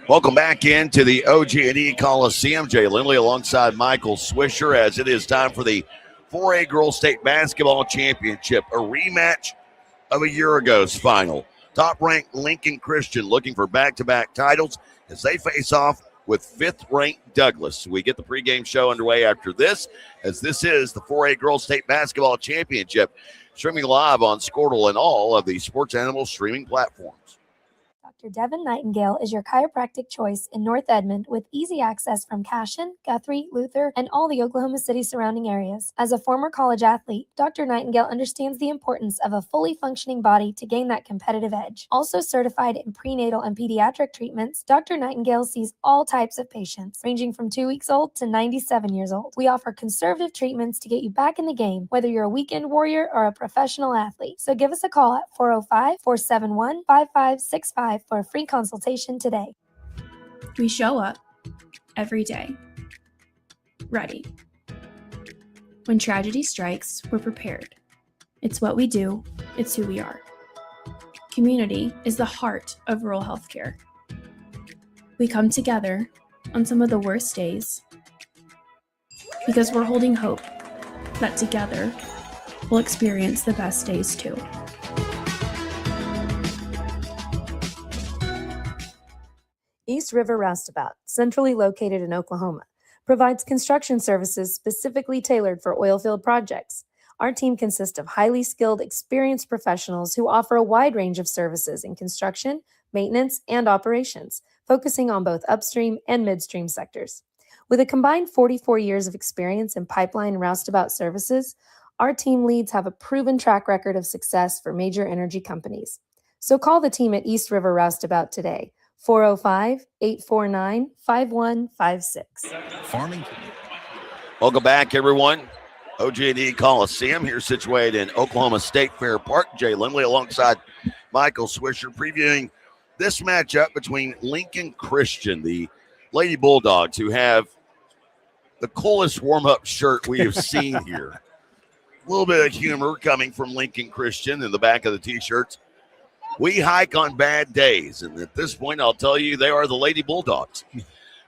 Welcome back into the OG&E Coliseum. Jay Lindley alongside Michael Swisher as it is time for the 4A Girls State Basketball Championship, a rematch of a year ago's final. Top-ranked Lincoln Christian looking for back-to-back titles as they face off with fifth-ranked Douglas. We get the pregame show underway after this, as this is the 4A Girls State Basketball Championship, streaming live on Squirtle and all of the Sports Animal streaming platforms. Dr. Devin Nightingale is your chiropractic choice in North Edmond with easy access from Cashion, Guthrie, Luther, and all the Oklahoma City surrounding areas. As a former college athlete, Dr. Nightingale understands the importance of a fully functioning body to gain that competitive edge. Also certified in prenatal and pediatric treatments, Dr. Nightingale sees all types of patients, ranging from 2 weeks old to 97 years old. We offer conservative treatments to get you back in the game, whether you're a weekend warrior or a professional athlete. So give us a call at 405-471-5565 for a free consultation today. We show up every day, ready. When tragedy strikes, we're prepared. It's what we do, it's who we are. Community is the heart of rural healthcare. We come together on some of the worst days because we're holding hope that together we'll experience the best days too. East River Roustabout, centrally located in Oklahoma, provides construction services specifically tailored for oilfield projects. Our team consists of highly skilled, experienced professionals who offer a wide range of services in construction, maintenance, and operations, focusing on both upstream and midstream sectors. With a combined 44 years of experience in pipeline and roustabout services, our team leads have a proven track record of success for major energy companies. So call the team at East River Roustabout today, 405-849-5156. Farming. Welcome back, everyone. OG&E Coliseum here situated in Oklahoma State Fair Park. Jay Lindley alongside Michael Swisher previewing this matchup between Lincoln Christian, the Lady Bulldogs, who have the coolest warm-up shirt we have seen here. A little bit of humor coming from Lincoln Christian in the back of the T-shirts. We hike on bad days, and at this point, I'll tell you, they are the Lady Bulldogs.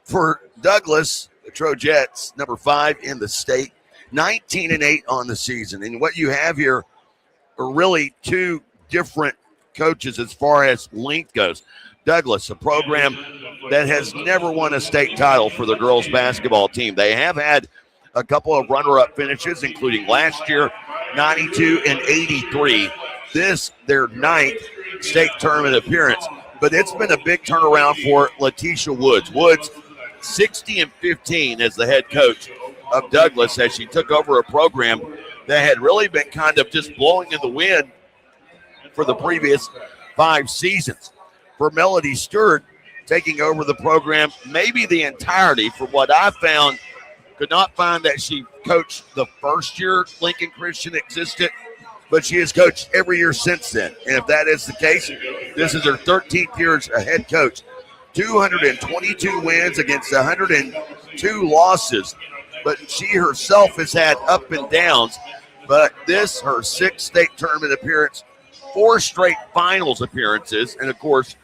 For Douglas, the Trojettes, number 5 in the state, 19-8 on the season. And what you have here are really two different coaches as far as length goes. Douglas, a program that has never won a state title for the girls basketball team. They have had a couple of runner-up finishes, including last year, 92 and 83. This, their 9th state tournament appearance, but it's been a big turnaround for Letitia Woods. Woods, 60 and 15 as the head coach of Douglas as she took over a program that had really been kind of just blowing in the wind for the previous 5 seasons. For Melody Stewart, taking over the program, maybe the entirety, from what I found, could not find that she coached the first year Lincoln Christian existed, but she has coached every year since then. And if that is the case, this is her 13th year as a head coach. 222 wins against 102 losses. But she herself has had up and downs. But this, her 6th state tournament appearance, 4 straight finals appearances, and, of course,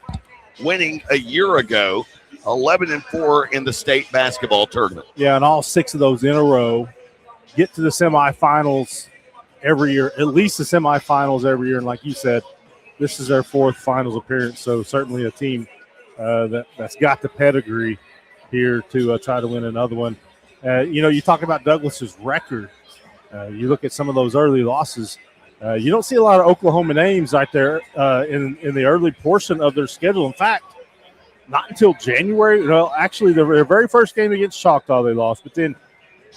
winning a year ago, 11-4 in the state basketball tournament. Yeah, and all 6 of those in a row. Get to the semifinals every year, at least the semifinals every year. And like you said, this is their 4th finals appearance. So certainly a team that's got the pedigree here to try to win another one. You talk about Douglas's record. You look at some of those early losses. You don't see a lot of Oklahoma names right there in the early portion of their schedule. In fact, not until January. Well, actually, their very first game against Choctaw they lost. But then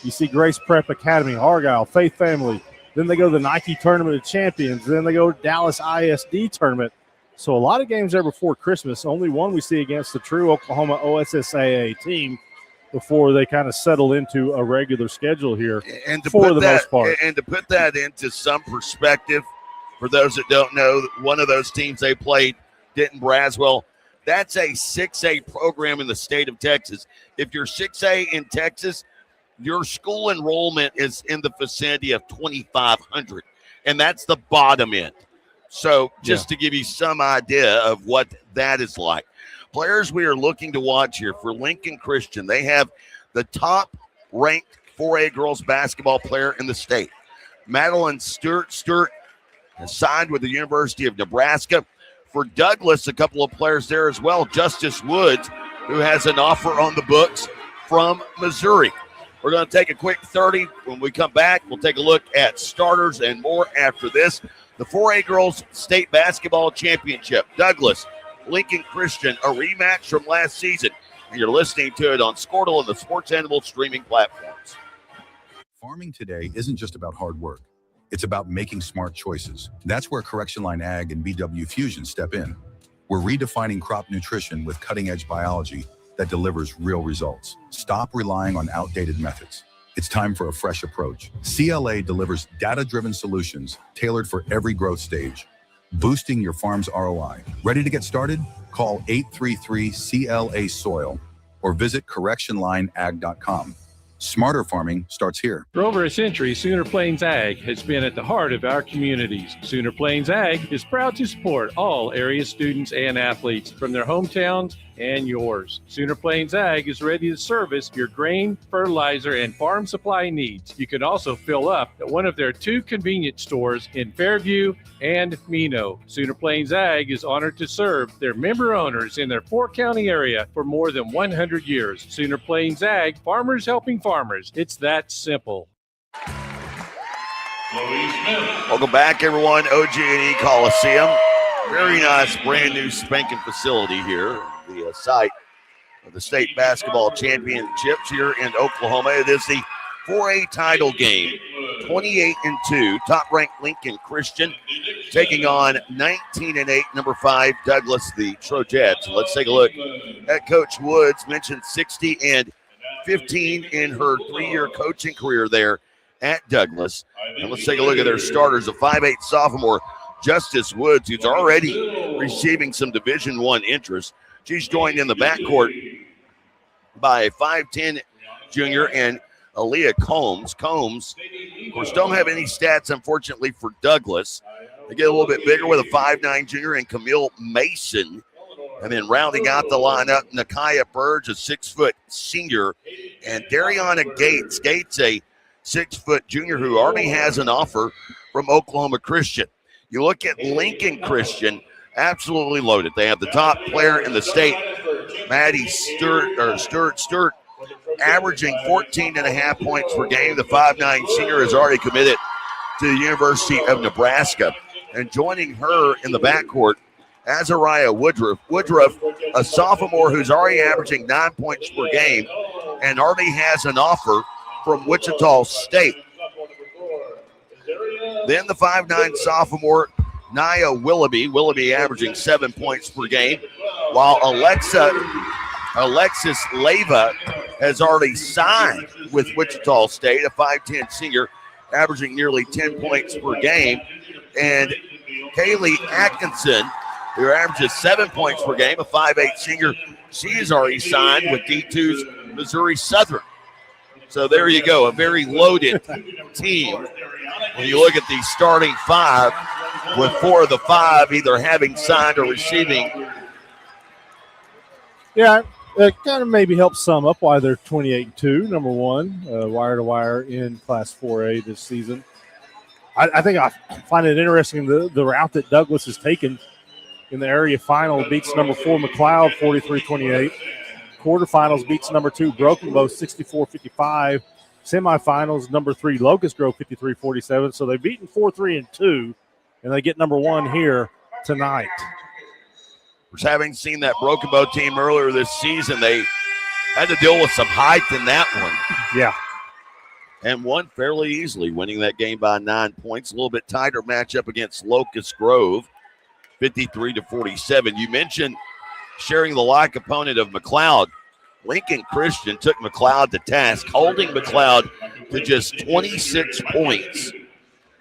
you see Grace Prep Academy, Argyle, Faith Family. Then they go to the Nike Tournament of Champions. Then they go to Dallas ISD Tournament. So a lot of games there before Christmas. Only one we see against the true Oklahoma OSSAA team before they kind of settle into a regular schedule here and for the most part. And to put that into some perspective, for those that don't know, one of those teams they played, Denton Braswell, that's a 6A program in the state of Texas. If you're 6A in Texas, your school enrollment is in the vicinity of 2,500, and that's the bottom end. So just to give you some idea of what that is like. Players we are looking to watch here for Lincoln Christian. They have the top-ranked 4A girls basketball player in the state, Madeline Stewart. Stewart has signed with the University of Nebraska. For Douglas, a couple of players there as well. Justice Woods, who has an offer on the books from Missouri. We're going to take a quick 30. When we come back, we'll take a look at starters and more after this. The 4A Girls State Basketball Championship. Douglas, Lincoln Christian, a rematch from last season. And you're listening to it on Squirtle and the Sports Animal streaming platforms. Farming today isn't just about hard work. It's about making smart choices. That's where Correction Line Ag and BW Fusion step in. We're redefining crop nutrition with cutting-edge biology that delivers real results. Stop relying on outdated methods. It's time for a fresh approach. CLA delivers data-driven solutions tailored for every growth stage, boosting your farm's ROI. Ready to get started? Call 833-CLA-SOIL or visit correctionlineag.com. Smarter farming starts here. For over a century, Sooner Plains Ag has been at the heart of our communities. Sooner Plains Ag is proud to support all area students and athletes from their hometowns and yours. Sooner Plains Ag is ready to service your grain, fertilizer, and farm supply needs. You can also fill up at one of their 2 convenience stores in Fairview and Mino. Sooner Plains Ag is honored to serve their member owners in their 4-county area for more than 100 years. Sooner Plains Ag, farmers helping farmers. It's that simple. Welcome back, everyone. OG&E Coliseum. Very nice, brand new spanking facility here. The site of the state basketball championships here in Oklahoma. It is the 4A title game. 28-2, top-ranked Lincoln Christian taking on 19-8, number 5 Douglas, the Trojettes. Let's take a look at Coach Woods. Mentioned 60 and 15 in her 3-year coaching career there at Douglas. And let's take a look at their starters. A 5'8 sophomore, Justice Woods, who's already receiving some Division I interest. She's joined in the backcourt by a 5'10 junior and Aaliyah Combs. Combs, of course, don't have any stats, unfortunately, for Douglas. They get a little bit bigger with a 5'9 junior and Camille Mason. And then rounding out the lineup, Nakiah Burge, a 6-foot senior, and Dariana Gates. Gates, a 6-foot junior who already has an offer from Oklahoma Christian. You look at Lincoln Christian, absolutely loaded. They have the top player in the state, Maddie Stewart, averaging 14.5 points per game. The 5'9 senior is already committed to the University of Nebraska. And joining her in the backcourt, Azariah Woodruff. Woodruff, a sophomore who's already averaging 9 points per game and already has an offer from Wichita State. Then the 5'9 sophomore, Nia Willoughby. Willoughby averaging 7 points per game, while Alexis Leyva has already signed with Wichita State, a 5'10 senior, averaging nearly 10 points per game. And Kaylee Atkinson, who averages 7 points per game, a 5'8 senior, she is already signed with D2's Missouri Southern. So there you go, a very loaded team. When you look at the starting 5, with 4 of the 5 either having signed or receiving. Yeah, it kind of maybe helps sum up why they're 28-2, number 1, wire-to-wire in Class 4A this season. I think I find it interesting the route that Douglas has taken in the area final. Beats number 4 McLeod 43-28. Quarterfinals beats number 2 Broken Bow 64-55. Semifinals number 3 Locust Grove 53-47. So they've beaten 4-3 and 2, and they get number 1 here tonight. Having seen that Broken Bow team earlier this season, they had to deal with some height in that one. Yeah. And won fairly easily, winning that game by 9 points. A little bit tighter matchup against Locust Grove, 53-47. You mentioned sharing the like opponent of McLeod. Lincoln Christian took McLeod to task, holding McLeod to just 26 points,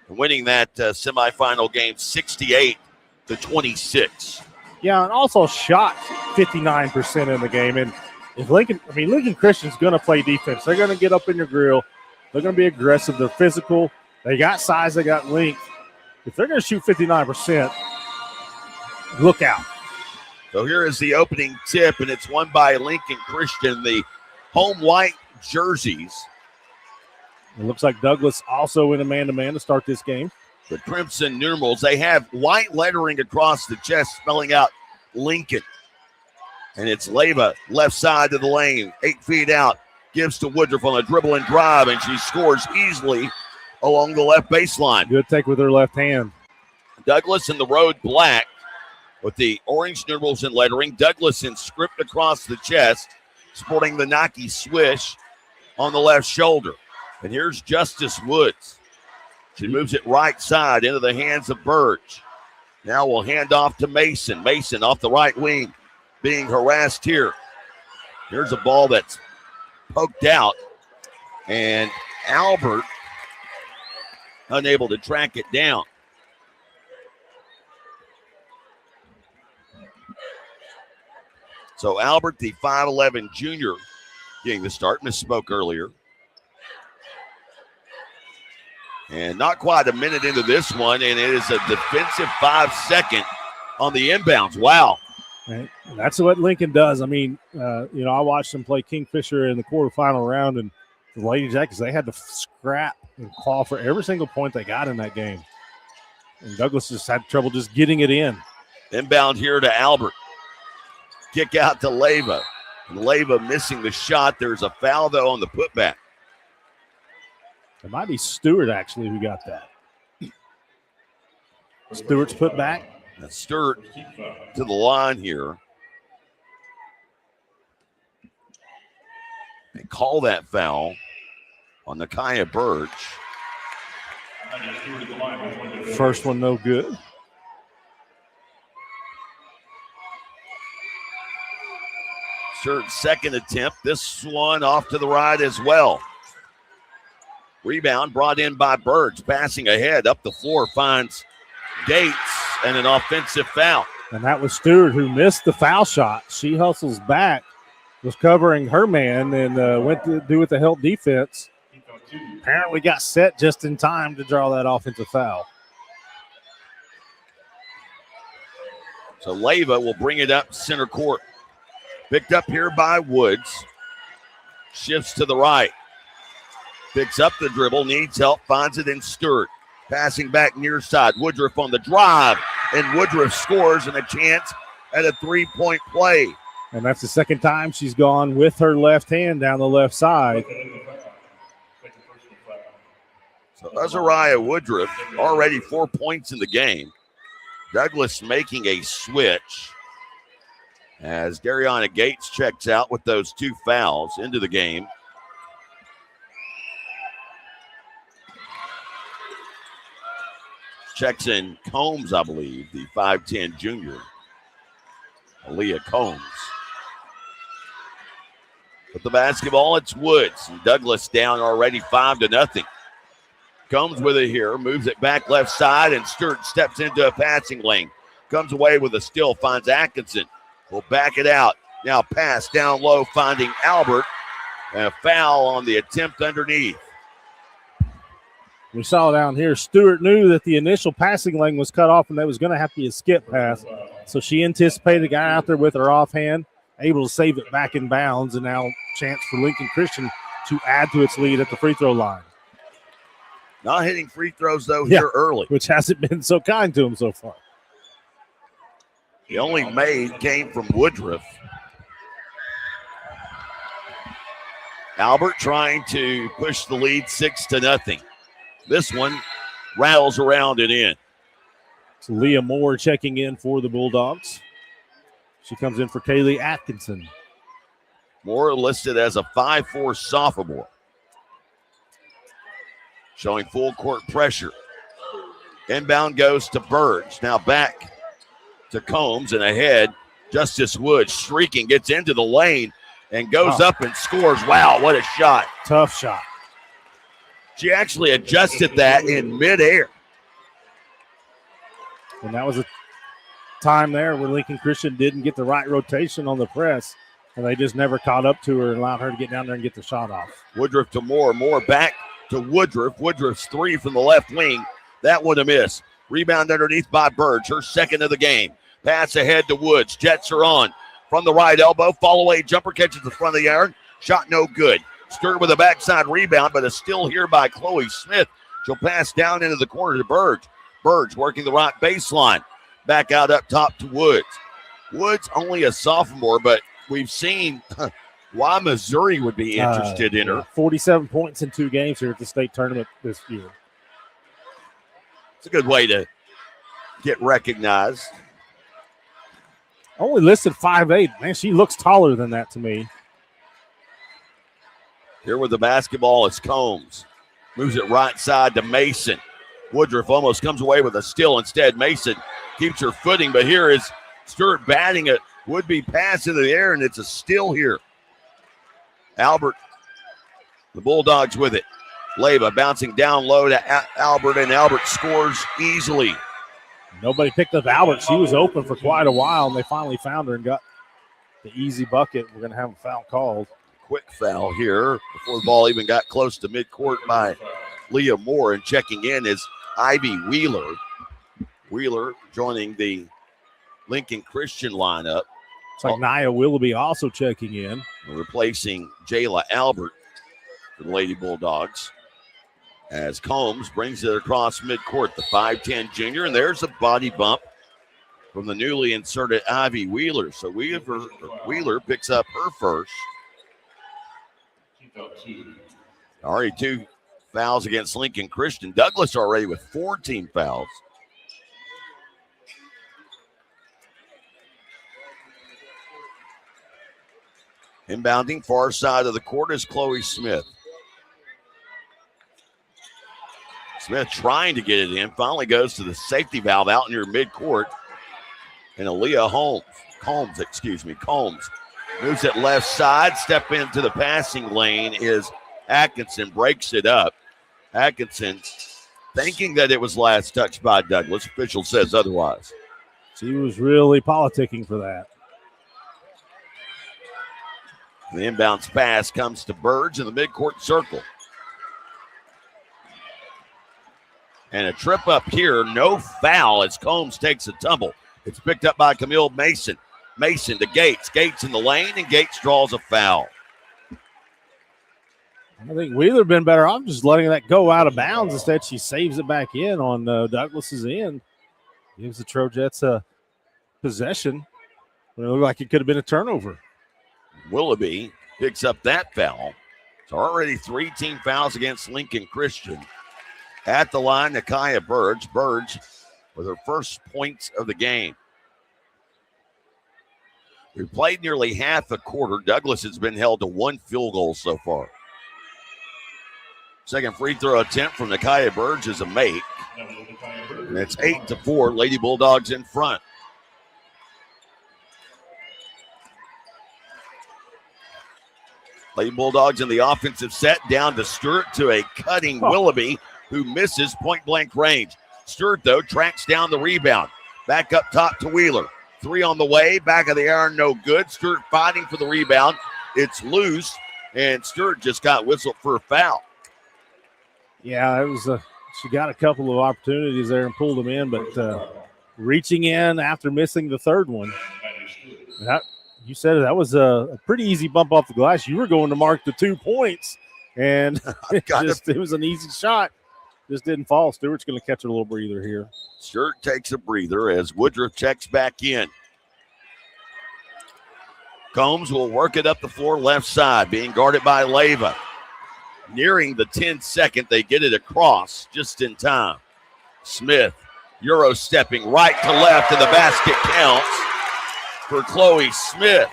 and winning that semifinal game 68-26. Yeah, and also shot 59% in the game. And if Lincoln Christian's going to play defense. They're going to get up in your grill. They're going to be aggressive. They're physical. They got size. They got length. If they're going to shoot 59%, look out. So here is the opening tip, and it's won by Lincoln Christian, the home white jerseys. It looks like Douglas also in a man-to-man to start this game. The Crimson numerals, they have white lettering across the chest spelling out Lincoln. And it's Leyva, left side of the lane, 8 feet out, gives to Woodruff on a dribble and drive, and she scores easily along the left baseline. Good take with her left hand. Douglas in the road black with the orange numerals and lettering. Douglas in script across the chest, sporting the Nike swish on the left shoulder. And here's Justice Woods. She moves it right side into the hands of Burge. Now we'll hand off to Mason. Mason off the right wing, being harassed here. Here's a ball that's poked out, and Albert unable to track it down. So Albert, the 5'11 junior, getting the start. Misspoke earlier. And not quite a minute into this one, and it is a defensive 5-second on the inbounds. Wow. Right. That's what Lincoln does. I mean, I watched them play Kingfisher in the quarterfinal round, and the Lady Jackets, they had to scrap and claw for every single point they got in that game. And Douglas just had trouble just getting it in. Inbound here to Albert. Kick out to Leyva. Leyva missing the shot. There's a foul, though, on the putback. It might be Stewart, actually, who got that. Stewart's put back. That's Stewart to the line here. They call that foul on Nakia Burge. First one, no good. Stewart's second attempt. This one off to the right as well. Rebound brought in by Burge. Passing ahead up the floor finds Gates and an offensive foul. And that was Stewart who missed the foul shot. She hustles back, was covering her man, and went to do with the help defense. Apparently got set just in time to draw that offensive foul. So Leyva will bring it up center court. Picked up here by Woods. Shifts to the right. Picks up the dribble, needs help, finds it in Stewart. Passing back near side. Woodruff on the drive, and Woodruff scores, and a chance at a three-point play. And that's the second time she's gone with her left hand down the left side. So Azariah Woodruff already 4 points in the game. Douglas making a switch as Dariana Gates checks out with those two fouls into the game. Checks in Combs, I believe, the 5'10 junior, Aaliyah Combs. With the basketball, it's Woods. And Douglas down already 5-0. Combs with it here, moves it back left side, and Stewart steps into a passing lane. Comes away with a steal, finds Atkinson. Will back it out. Now pass down low, finding Albert. And a foul on the attempt underneath. We saw down here, Stewart knew that the initial passing lane was cut off and that was going to have to be a skip pass. So she anticipated a guy out there with her offhand, able to save it back in bounds, and now chance for Lincoln Christian to add to its lead at the free throw line. Not hitting free throws, though, here early. Which hasn't been so kind to him so far. The only made came from Woodruff. Albert trying to push the lead 6-0. This one rattles around and in. So Leah Moore checking in for the Bulldogs. She comes in for Kaylee Atkinson. Moore listed as a 5'4 sophomore. Showing full court pressure. Inbound goes to Burge. Now back to Combs and ahead. Justice Woods streaking, gets into the lane and goes up and scores. Wow, what a shot. Tough shot. She actually adjusted that in midair. And that was a time there where Lincoln Christian didn't get the right rotation on the press, and they just never caught up to her and allowed her to get down there and get the shot off. Woodruff to Moore. Moore back to Woodruff. Woodruff's three from the left wing. That one a miss. Rebound underneath by Burge, her second of the game. Pass ahead to Woods. Jets are on. From the right elbow, fall away jumper, catches the front of the iron. Shot no good. Stewart with a backside rebound, but is still here by Chloe Smith. She'll pass down into the corner to Burge. Burge working the right baseline. Back out up top to Woods. Woods only a sophomore, but we've seen why Missouri would be interested in her. 47 points in 2 games here at the state tournament this year. It's a good way to get recognized. Only listed 5'8". Man, she looks taller than that to me. Here with the basketball is Combs. Moves it right side to Mason. Woodruff almost comes away with a steal. Instead, Mason keeps her footing, but here is Stewart batting it. Would-be pass into the air, and it's a steal here. Albert, the Bulldogs with it. Leyva bouncing down low to Albert, and Albert scores easily. Nobody picked up Albert. She was open for quite a while, and they finally found her and got the easy bucket. We're going to have a foul called. Quick foul here before the ball even got close to midcourt by Leah Moore, and checking in is Ivy Wheeler. Wheeler joining the Lincoln Christian lineup. It's like Nia Willoughby also checking in. Replacing Jayla Albert for the Lady Bulldogs. As Combs brings it across midcourt, the 5'10 junior, and there's a body bump from the newly inserted Ivy Wheeler. So Wheeler picks up her first. Already 2 fouls against Lincoln Christian. Douglas already with 4 team fouls. Inbounding far side of the court is Chloe Smith. Smith trying to get it in, finally goes to the safety valve out near midcourt. And Aaliyah Combs moves it left side. Step into the passing lane is Atkinson, breaks it up. Atkinson thinking that it was last touched by Douglas. Official says otherwise. She was really politicking for that. The inbounds pass comes to Burge in the midcourt circle. And a trip up here, no foul as Combs takes a tumble. It's picked up by Camille Mason. Mason to Gates. Gates in the lane, and Gates draws a foul. I think Wheeler been better off just letting that go out of bounds. Instead, she saves it back in on Douglas's end. Gives the Trojettes a possession. It looked like it could have been a turnover. Willoughby picks up that foul. It's already 3 team fouls against Lincoln Christian. At the line, Nakia Burge. Burge with her first points of the game. We've played nearly half a quarter. Douglas has been held to 1 field goal so far. Second free throw attempt from Nakia Burge is a make. And it's 8-4. Lady Bulldogs in front. Lady Bulldogs in the offensive set, down to Stewart to a cutting Willoughby, who misses point-blank range. Stewart, though, tracks down the rebound. Back up top to Wheeler. 3 on the way, back of the iron, no good. Stewart fighting for the rebound. It's loose, and Stewart just got whistled for a foul. Yeah, it was. She got a couple of opportunities there and pulled them in, but reaching in after missing the third one. You said it, that was a pretty easy bump off the glass. You were going to mark the 2 points, and it was an easy shot. Just didn't fall. Stewart's going to catch a little breather here. Stewart takes a breather as Woodruff checks back in. Combs will work it up the floor left side, being guarded by Leyva. Nearing the 10-second, they get it across just in time. Smith, Euro stepping right to left, and the basket counts for Chloe Smith.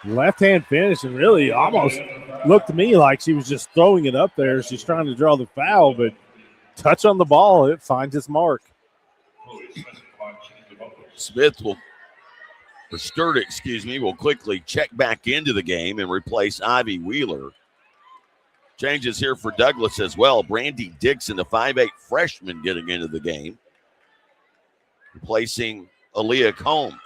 Left-hand finish, and really almost looked to me like she was just throwing it up there. She's trying to draw the foul, but touch on the ball, it finds its mark. Stewart will quickly check back into the game and replace Ivy Wheeler. Changes here for Douglas as well. Brandy Dixon, the 5'8 freshman, getting into the game, replacing Aaliyah Combs.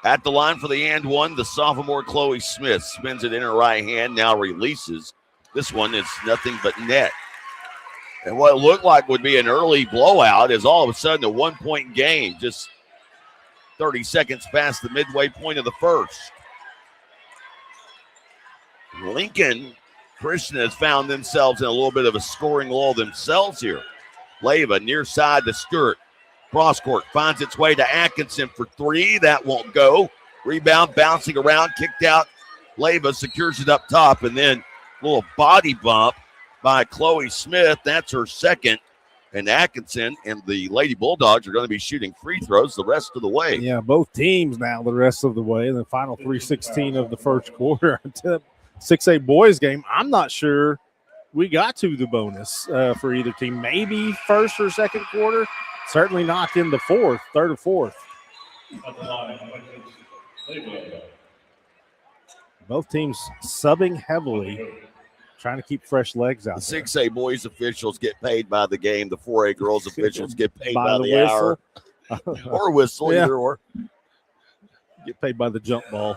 At the line for the and one, the sophomore Chloe Smith spins it in her right hand, now releases. This one is nothing but net. And what looked like would be an early blowout is all of a sudden a 1-point game. Just 30 seconds past the midway point of the first. Lincoln Christian has found themselves in a little bit of a scoring lull themselves here. Leyva near side to Stewart. Cross court finds its way to Atkinson for three. That won't go. Rebound bouncing around, kicked out. Leyva secures it up top, and then a little body bump by Chloe Smith. That's her second. And Atkinson and the Lady Bulldogs are going to be shooting free throws the rest of the way. Yeah, both teams now the rest of the way in the final 3:16 of the first quarter. 6A boys game. I'm not sure we got to the bonus for either team. Maybe first or second quarter. Certainly not in the third or fourth. Both teams subbing heavily, trying to keep fresh legs out. The 6A boys officials get paid by the game. The 4A girls officials get paid by the hour. Or whistle, Yeah. either or. Get paid by the jump ball.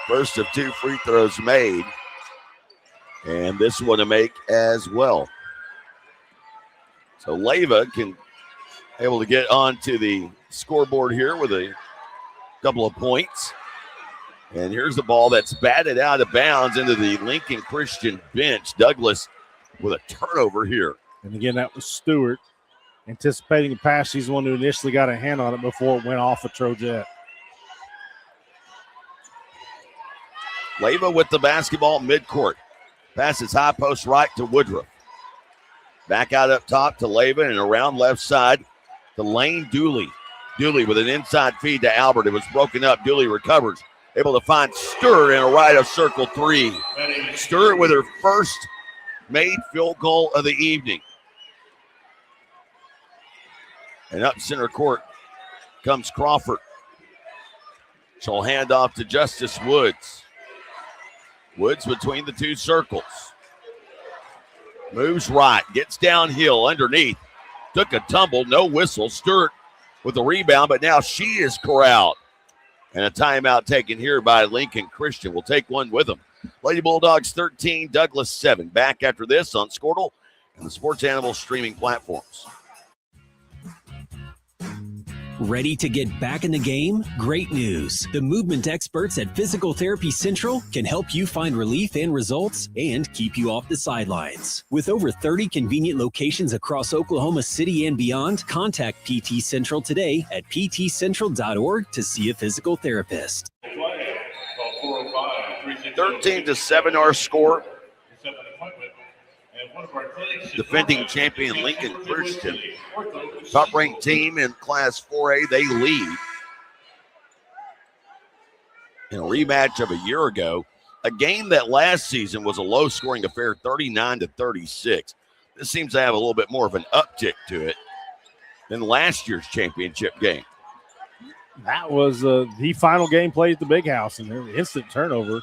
First of two free throws made. And this one to make as well. So Leyva can able to get onto the scoreboard here with a couple of points. And here's the ball that's batted out of bounds into the Lincoln Christian bench. Douglas with a turnover here. And again, that was Stewart anticipating a pass. She's the one who initially got a hand on it before it went off of Trojet. Leyva with the basketball midcourt. Passes high post right to Woodruff. Back out up top to Leyva and around left side to Lane Dooley. Dooley with an inside feed to Albert. It was broken up. Dooley recovers. Able to find Stewart in a right of circle three. Stewart with her first made field goal of the evening. And up center court comes Crawford. She'll hand off to Justice Woods. Woods between the two circles. Moves right, gets downhill underneath. Took a tumble, no whistle. Stewart with the rebound, but now she is corralled. And a timeout taken here by Lincoln Christian. We'll take one with them. Lady Bulldogs 13, Douglas 7. Back after this on Squirtle and the Sports Animal streaming platforms. Ready to get back in the game? Great news. The movement experts at Physical Therapy Central can help you find relief and results and keep you off the sidelines. With over 30 convenient locations across Oklahoma City and beyond, contact PT Central today at ptcentral.org to see a physical therapist. 13-7 our score. Defending champion Lincoln Christian. Top-ranked team in Class 4A, they lead. In a rematch of a year ago, a game that last season was a low-scoring affair, 39-36. This seems to have a little bit more of an uptick to it than last year's championship game. That was the final game played at the Big House, and an instant turnover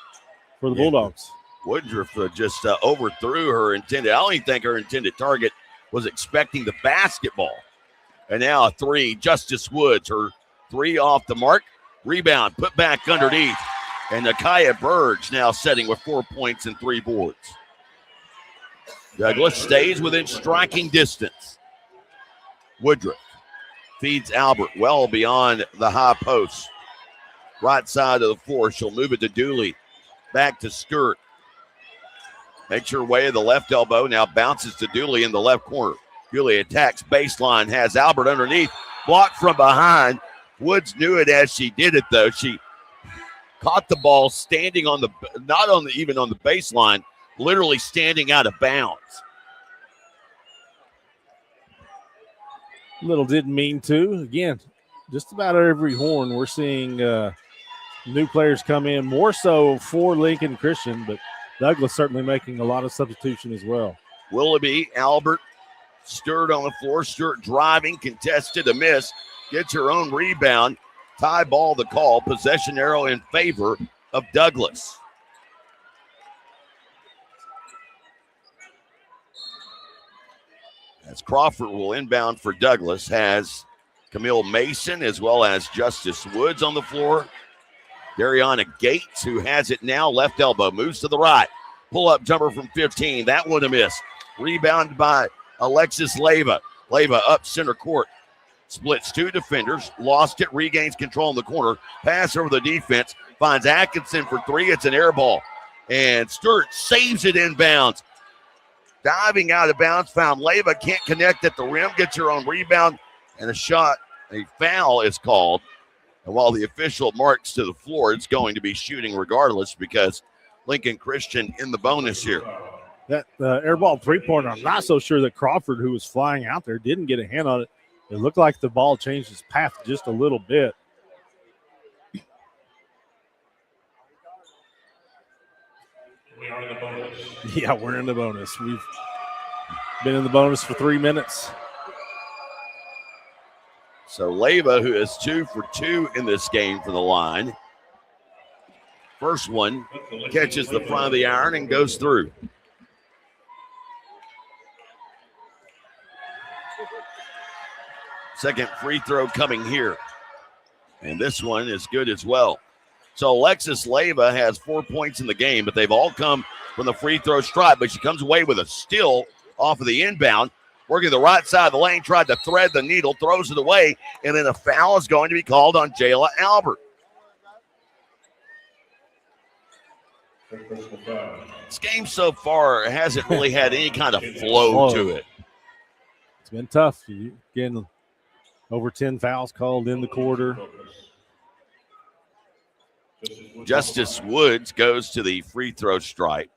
for the Bulldogs. Woodruff just overthrew her intended. I don't even think her intended target was expecting the basketball. And now a three, Justice Woods, her three off the mark. Rebound, put back underneath. And Nakaya Burge now setting with 4 points and 3 boards. Douglas stays within striking distance. Woodruff feeds Albert well beyond the high post. Right side of the floor, she'll move it to Dooley. Back to Stewart. Makes her way to the left elbow. Now bounces to Dooley in the left corner. Dooley attacks baseline. Has Albert underneath. Blocked from behind. Woods knew it as she did it, though. She caught the ball standing on the, not on the, even on the baseline, literally standing out of bounds. Little didn't mean to. Again, just about every horn we're seeing new players come in, more so for Lincoln Christian, but Douglas certainly making a lot of substitution as well. Willoughby, Albert, Stewart on the floor. Stewart driving, contested, a miss. Gets her own rebound. Tie ball the call. Possession arrow in favor of Douglas. As Crawford will inbound for Douglas, has Camille Mason as well as Justice Woods on the floor. Dariana Gates, who has it now, left elbow, moves to the right. Pull-up jumper from 15. That one a miss. Rebounded by Alexis Leyva. Leyva up center court. Splits two defenders, lost it, regains control in the corner, pass over the defense, finds Atkinson for three. It's an air ball. And Stewart saves it inbounds. Diving out of bounds, found Leyva, can't connect at the rim, gets her own rebound, and a foul is called. And while the official marks to the floor, it's going to be shooting regardless because Lincoln Christian in the bonus here. That airball three-pointer, I'm not so sure that Crawford, who was flying out there, didn't get a hand on it. It looked like the ball changed its path just a little bit. Yeah, we're in the bonus. We've been in the bonus for 3 minutes. So Leyva, who is 2 for 2 in this game for the line. First one catches the front of the iron and goes through. Second free throw coming here. And this one is good as well. So Alexis Leyva has 4 points in the game, but they've all come from the free throw stripe. But she comes away with a steal off of the inbound. Working the right side of the lane, tried to thread the needle, throws it away, and then a foul is going to be called on Jayla Albert. This game so far hasn't really had any kind of flow to it. It's been tough. Getting over 10 fouls called in the quarter. Justice Woods goes to the free throw stripe.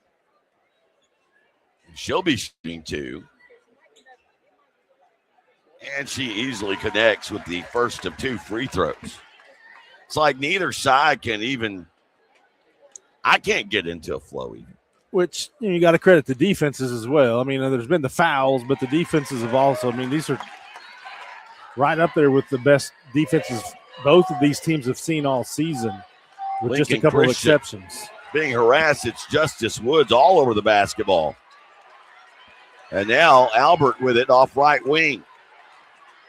She'll be shooting 2. And she easily connects with the first of 2 free throws. It's like neither side can even, I can't get into a flow even. Which you got to credit the defenses as well. I mean, there's been the fouls, but the defenses have also, I mean, these are right up there with the best defenses both of these teams have seen all season, with Lincoln just a couple Christian of exceptions. Being harassed, it's Justice Woods all over the basketball. And now Albert with it off right wing.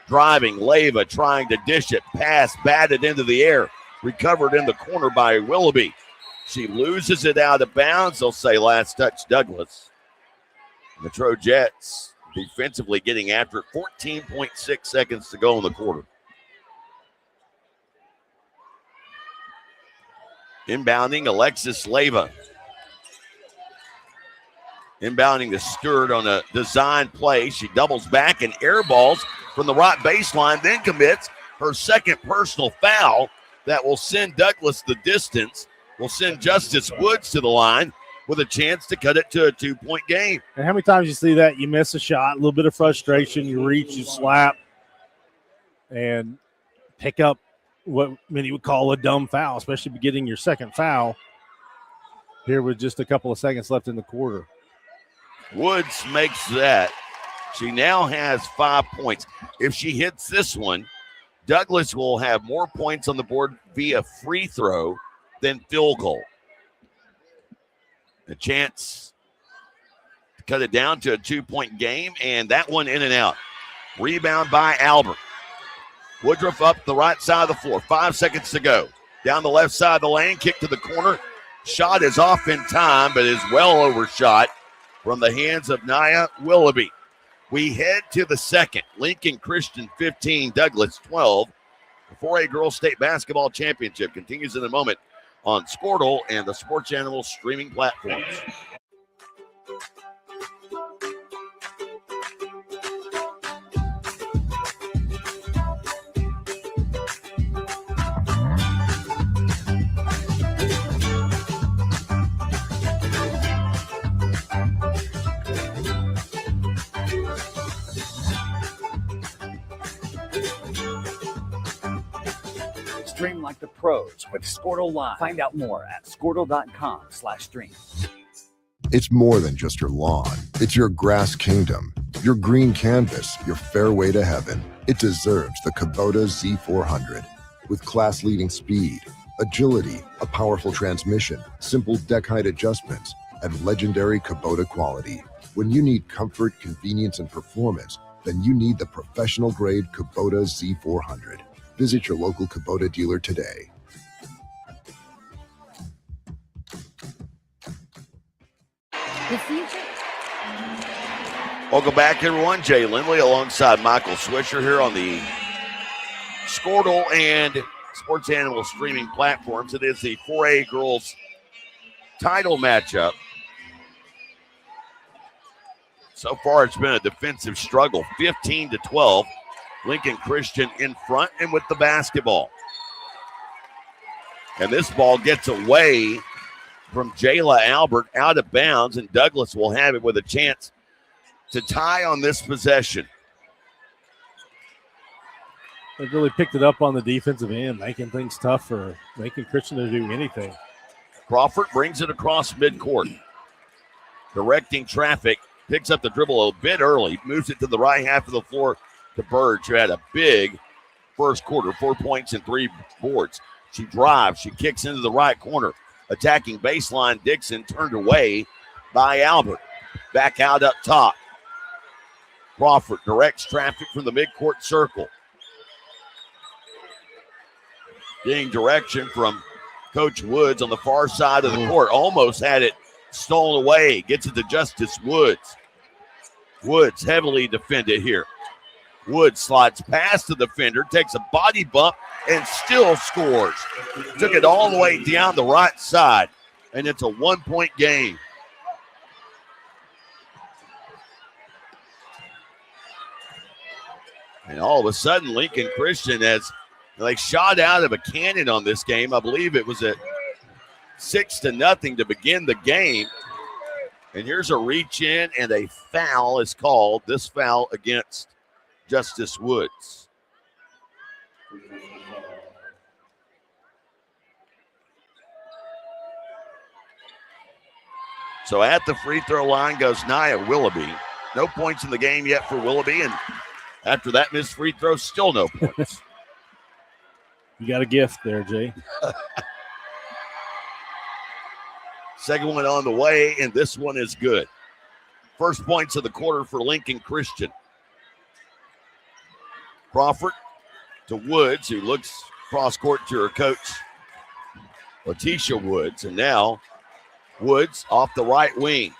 Driving, Leyva trying to dish it. Pass batted into the air. Recovered in the corner by Willoughby. She loses it out of bounds. They'll say last touch Douglas. The Trojets defensively getting after it. 14.6 seconds to go in the quarter. Inbounding Alexis Leyva. Inbounding to Stewart on a design play. She doubles back and airballs from the right baseline, then commits her second personal foul that will send Douglas the distance, will send Justice Woods to the line with a chance to cut it to a 2-point game. And how many times you see that? You miss a shot, a little bit of frustration, you reach, you slap, and pick up what many would call a dumb foul, especially getting your second foul here with just a couple of seconds left in the quarter. Woods makes that. She now has 5 points. If she hits this one, Douglas will have more points on the board via free throw than field goal. A chance to cut it down to a 2-point game, and that one in and out. Rebound by Albert. Woodruff up the right side of the floor. 5 seconds to go. Down the left side of the lane, kick to the corner. Shot is off in time, but is well overshot from the hands of Nia Willoughby. We head to the second. Lincoln Christian 15, Douglas 12. The 4A Girls State Basketball Championship continues in a moment on Squirtle and the Sports Animal streaming platforms. Stream like the pros with Squirtle Live. Find out more at Squirtle.com/stream. It's more than just your lawn. It's your grass kingdom, your green canvas, your fairway to heaven. It deserves the Kubota Z400. With class-leading speed, agility, a powerful transmission, simple deck height adjustments, and legendary Kubota quality. When you need comfort, convenience, and performance, then you need the professional-grade Kubota Z400. Visit your local Kubota dealer today. The future. Welcome back, everyone. Jay Lindley alongside Michael Swisher here on the Squirtle and Sports Animal streaming platforms. It is the 4A girls title matchup. So far, it's been a defensive struggle. 15-12. Lincoln Christian in front and with the basketball. And this ball gets away from Jayla Albert out of bounds, and Douglas will have it with a chance to tie on this possession. They really picked it up on the defensive end, making things tough for Lincoln Christian to do anything. Crawford brings it across midcourt. Directing traffic, picks up the dribble a bit early, moves it to the right half of the floor to Burge, who had a big first quarter, 4 points and 3 boards. She drives, she kicks into the right corner. Attacking baseline, Dixon turned away by Albert. Back out up top. Crawford directs traffic from the midcourt circle. Getting direction from Coach Woods on the far side of the court. Almost had it stolen away. Gets it to Justice Woods. Woods heavily defended here. Woods slides past the defender, takes a body bump, and still scores. Took it all the way down the right side, and it's a 1-point game. And all of a sudden, Lincoln Christian has they shot out of a cannon on this game. I believe it was at 6-0 to begin the game. And here's a reach in, and a foul is called. This foul against Justice Woods. So at the free throw line goes Nia Willoughby. No points in the game yet for Willoughby, and after that missed free throw, still no points. You got a gift there, Jay. Second one on the way, and this one is good. First points of the quarter for Lincoln Christian. Crawford to Woods, who looks cross court to her coach, Letitia Woods. And now Woods off the right wing.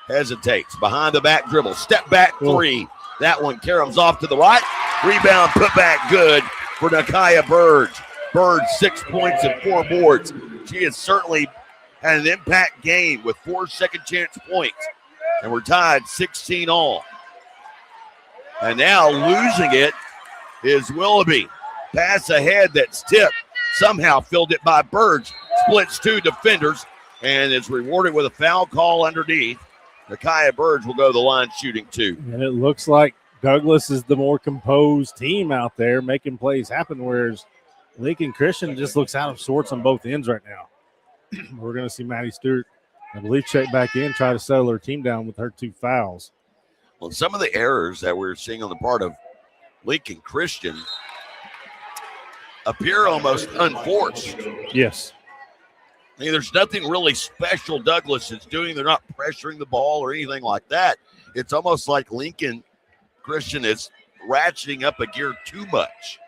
Hesitates. Behind the back dribble. Step back three. That one caroms off to the right. Rebound put back good for Nakia Burge. Burge 6 points and 4 boards. She has certainly had an impact game with 4 second chance points. And we're tied 16 all. And now losing it is Willoughby. Pass ahead that's tipped. Somehow filled it by Burge. Splits 2 defenders and is rewarded with a foul call underneath. Nakia Burge will go to the line shooting 2. And it looks like Douglas is the more composed team out there making plays happen, whereas Lincoln Christian just looks out of sorts on both ends right now. We're going to see Maddie Stewart, I believe, check back in, try to settle her team down with her 2 fouls. Well, some of the errors that we're seeing on the part of Lincoln Christian appear almost unforced. Yes. I mean, there's nothing really special Douglas is doing. They're not pressuring the ball or anything like that. It's almost like Lincoln Christian is ratcheting up a gear too much.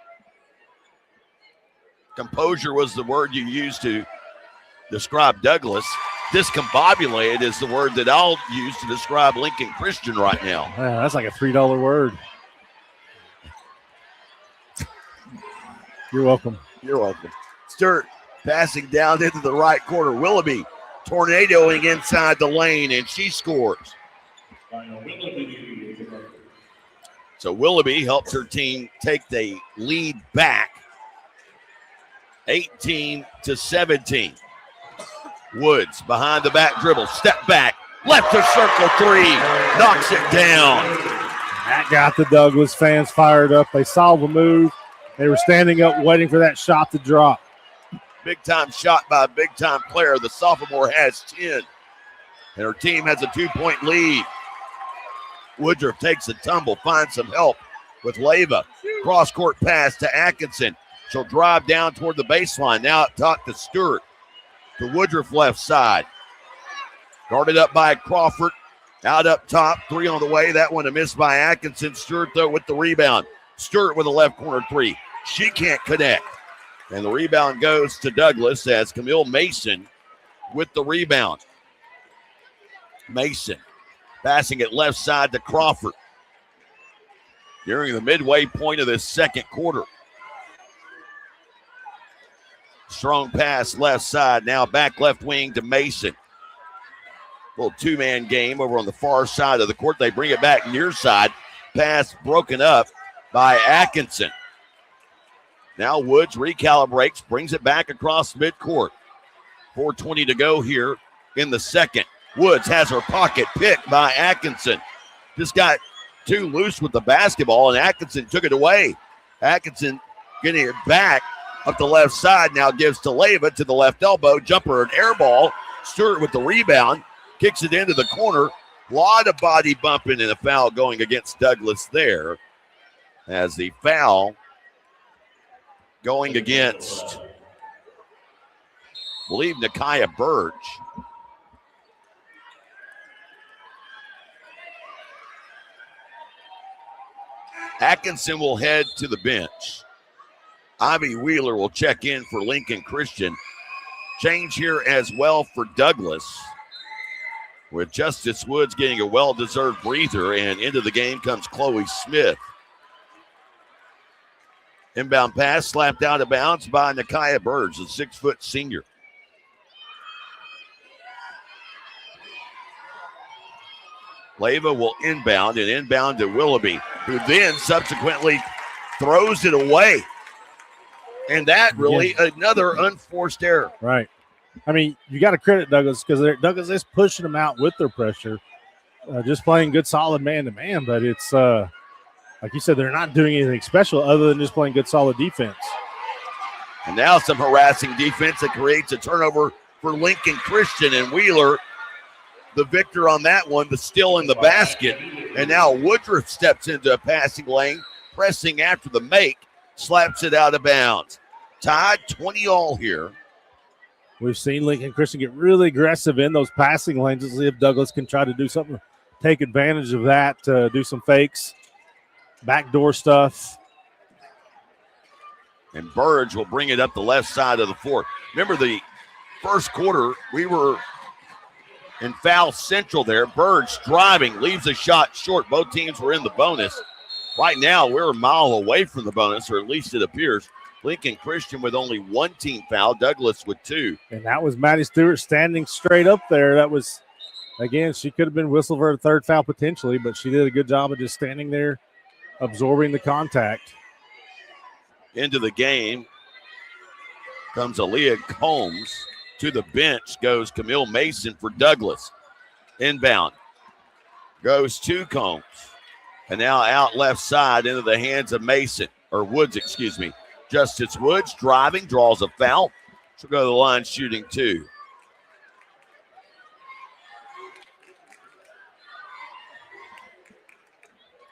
Composure was the word you used to describe Douglas. Discombobulated is the word that I'll use to describe Lincoln Christian right now. Wow, that's like a $3 word. You're welcome. You're welcome. Stewart passing down into the right corner. Willoughby tornadoing inside the lane, and she scores. So Willoughby helps her team take the lead back, 18-17. Woods behind the back dribble, step back, left to circle 3, knocks it down. That got the Douglas fans fired up. They saw the move. They were standing up waiting for that shot to drop. Big-time shot by a big-time player. The sophomore has 10, and her team has a 2-point lead. Woodruff takes a tumble, finds some help with Leyva. Cross-court pass to Atkinson. She'll drive down toward the baseline. Now up top to Stewart. To Woodruff left side. Guarded up by Crawford. Out up top, 3 on the way. That one a miss by Atkinson. Stewart, though, with the rebound. Stewart with a left corner 3. She can't connect. And the rebound goes to Douglas as Camille Mason with the rebound. Mason passing it left side to Crawford. Nearing the midway point of this second quarter. Strong pass left side. Now back left wing to Mason. Little two-man game over on the far side of the court. They bring it back near side. Pass broken up by Atkinson. Now Woods recalibrates, brings it back across midcourt. 4:20 to go here in the second. Woods has her pocket picked by Atkinson. Just got too loose with the basketball, and Atkinson took it away. Atkinson getting it back up the left side, now gives to Leyva to the left elbow. Jumper and air ball. Stewart with the rebound. Kicks it into the corner. A lot of body bumping and a foul going against Douglas there. As the foul going against, I believe, Nakia Burge. Atkinson will head to the bench. Ivy Wheeler will check in for Lincoln Christian. Change here as well for Douglas, with Justice Woods getting a well-deserved breather, and into the game comes Chloe Smith. Inbound pass slapped out of bounds by Nakia Burge, the 6-foot senior. Leyva will inbound to Willoughby, who then subsequently throws it away. And that really another unforced error. Right. I mean, you got to credit Douglas because Douglas is pushing them out with their pressure, just playing good, solid man-to-man. But it's, like you said, they're not doing anything special other than just playing good, solid defense. And now some harassing defense that creates a turnover for Lincoln Christian, and Wheeler, the victor on that one, the steal in the basket. And now Woodruff steps into a passing lane, pressing after the make, slaps it out of bounds. Tied 20-all here. We've seen Lincoln Christian get really aggressive in those passing lanes. Let's see if Douglas can try to do something, take advantage of that, do some fakes, backdoor stuff. And Burge will bring it up the left side of the floor. Remember the first quarter, we were in foul central there. Burge driving, leaves a shot short. Both teams were in the bonus. Right now, we're a mile away from the bonus, or at least it appears. Lincoln Christian with only one team foul, Douglas with two. And that was Maddie Stewart standing straight up there. That was, again, she could have been whistled for a third foul potentially, but she did a good job of just standing there, absorbing the contact. Into the game comes Aaliyah Combs. To the bench goes Camille Mason for Douglas. Inbound goes to Combs. And now out left side into the hands of Mason, or Woods, excuse me. Justice Woods driving, draws a foul. She'll go to the line shooting two.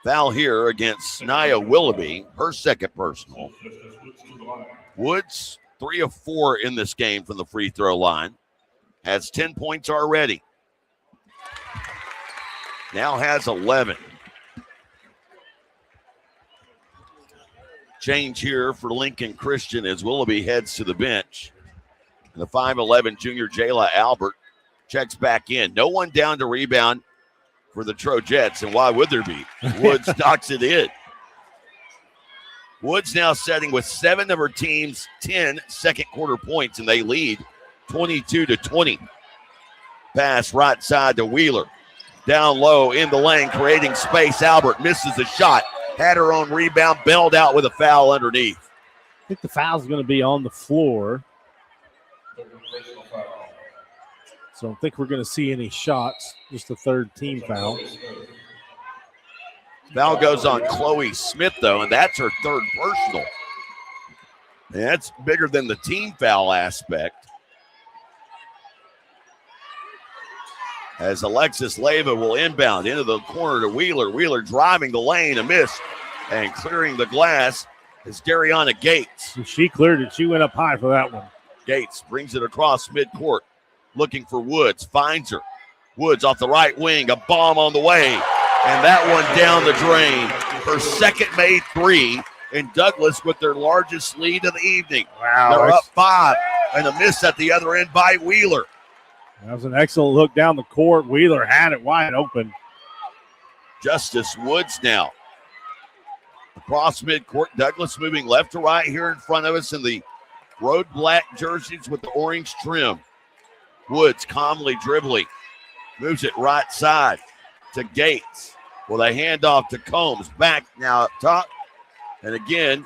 Foul here against Nia Willoughby, her second personal. Woods, 3 of 4 in this game from the free throw line. Has 10 points already. Now has 11. Change here for Lincoln Christian as Willoughby heads to the bench. And the 5'11 junior Jayla Albert checks back in. No one down to rebound for the Trojets, and why would there be? Woods knocks it in. Woods now setting with 7 of her team's 10 second quarter points, and they lead 22-20. Pass right side to Wheeler. Down low in the lane, creating space. Albert misses the shot. Had her own rebound, bailed out with a foul underneath. I think the foul's going to be on the floor. So I don't think we're going to see any shots, just a third team foul. Foul goes on Chloe Smith, though, and that's her third personal. And that's bigger than the team foul aspect. As Alexis Leyva will inbound into the corner to Wheeler. Wheeler driving the lane, a miss, and clearing the glass is Dariana Gates. She cleared it. She went up high for that one. Gates brings it across midcourt, looking for Woods, finds her. Woods off the right wing, a bomb on the way, and that one down the drain. Her second made 3, and Douglas with their largest lead of the evening. Wow. They're up 5, and a miss at the other end by Wheeler. That was an excellent look down the court. Wheeler had it wide open. Justice Woods now Across midcourt, Douglas moving left to right here in front of us in the road black jerseys with the orange trim. Woods calmly dribbling. Moves it right side to Gates with a handoff to Combs. Back now up top. And again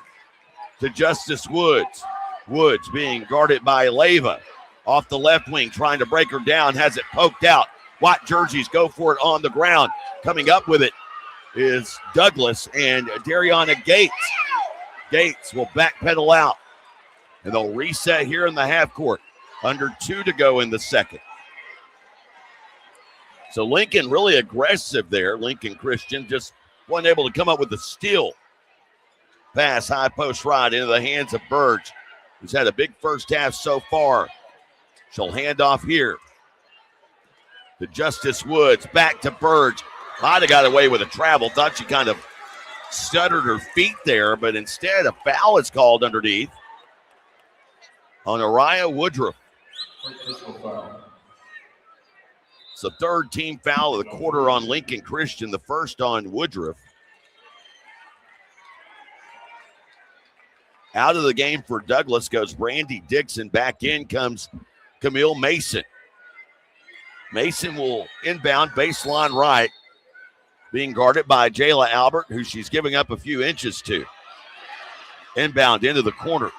to Justice Woods. Woods being guarded by Leyva. Off the left wing, trying to break her down. Has it poked out. White jerseys go for it on the ground. Coming up with it is Douglas and Dariana Gates. Gates will backpedal out. And they'll reset here in the half court. Under 2 to go in the second. So Lincoln really aggressive there. Lincoln Christian just wasn't able to come up with the steal. Pass, high post right into the hands of Burge, who's had a big first half so far. She'll hand off here to Justice Woods. Back to Burge. Might have got away with a travel. Thought she kind of stuttered her feet there, but instead a foul is called underneath on Araya Woodruff. It's the third team foul of the quarter on Lincoln Christian, the first on Woodruff. Out of the game for Douglas goes Brandy Dixon. Back in comes Camille Mason. Mason will inbound baseline right, being guarded by Jayla Albert, who she's giving up a few inches to. Inbound into the corner.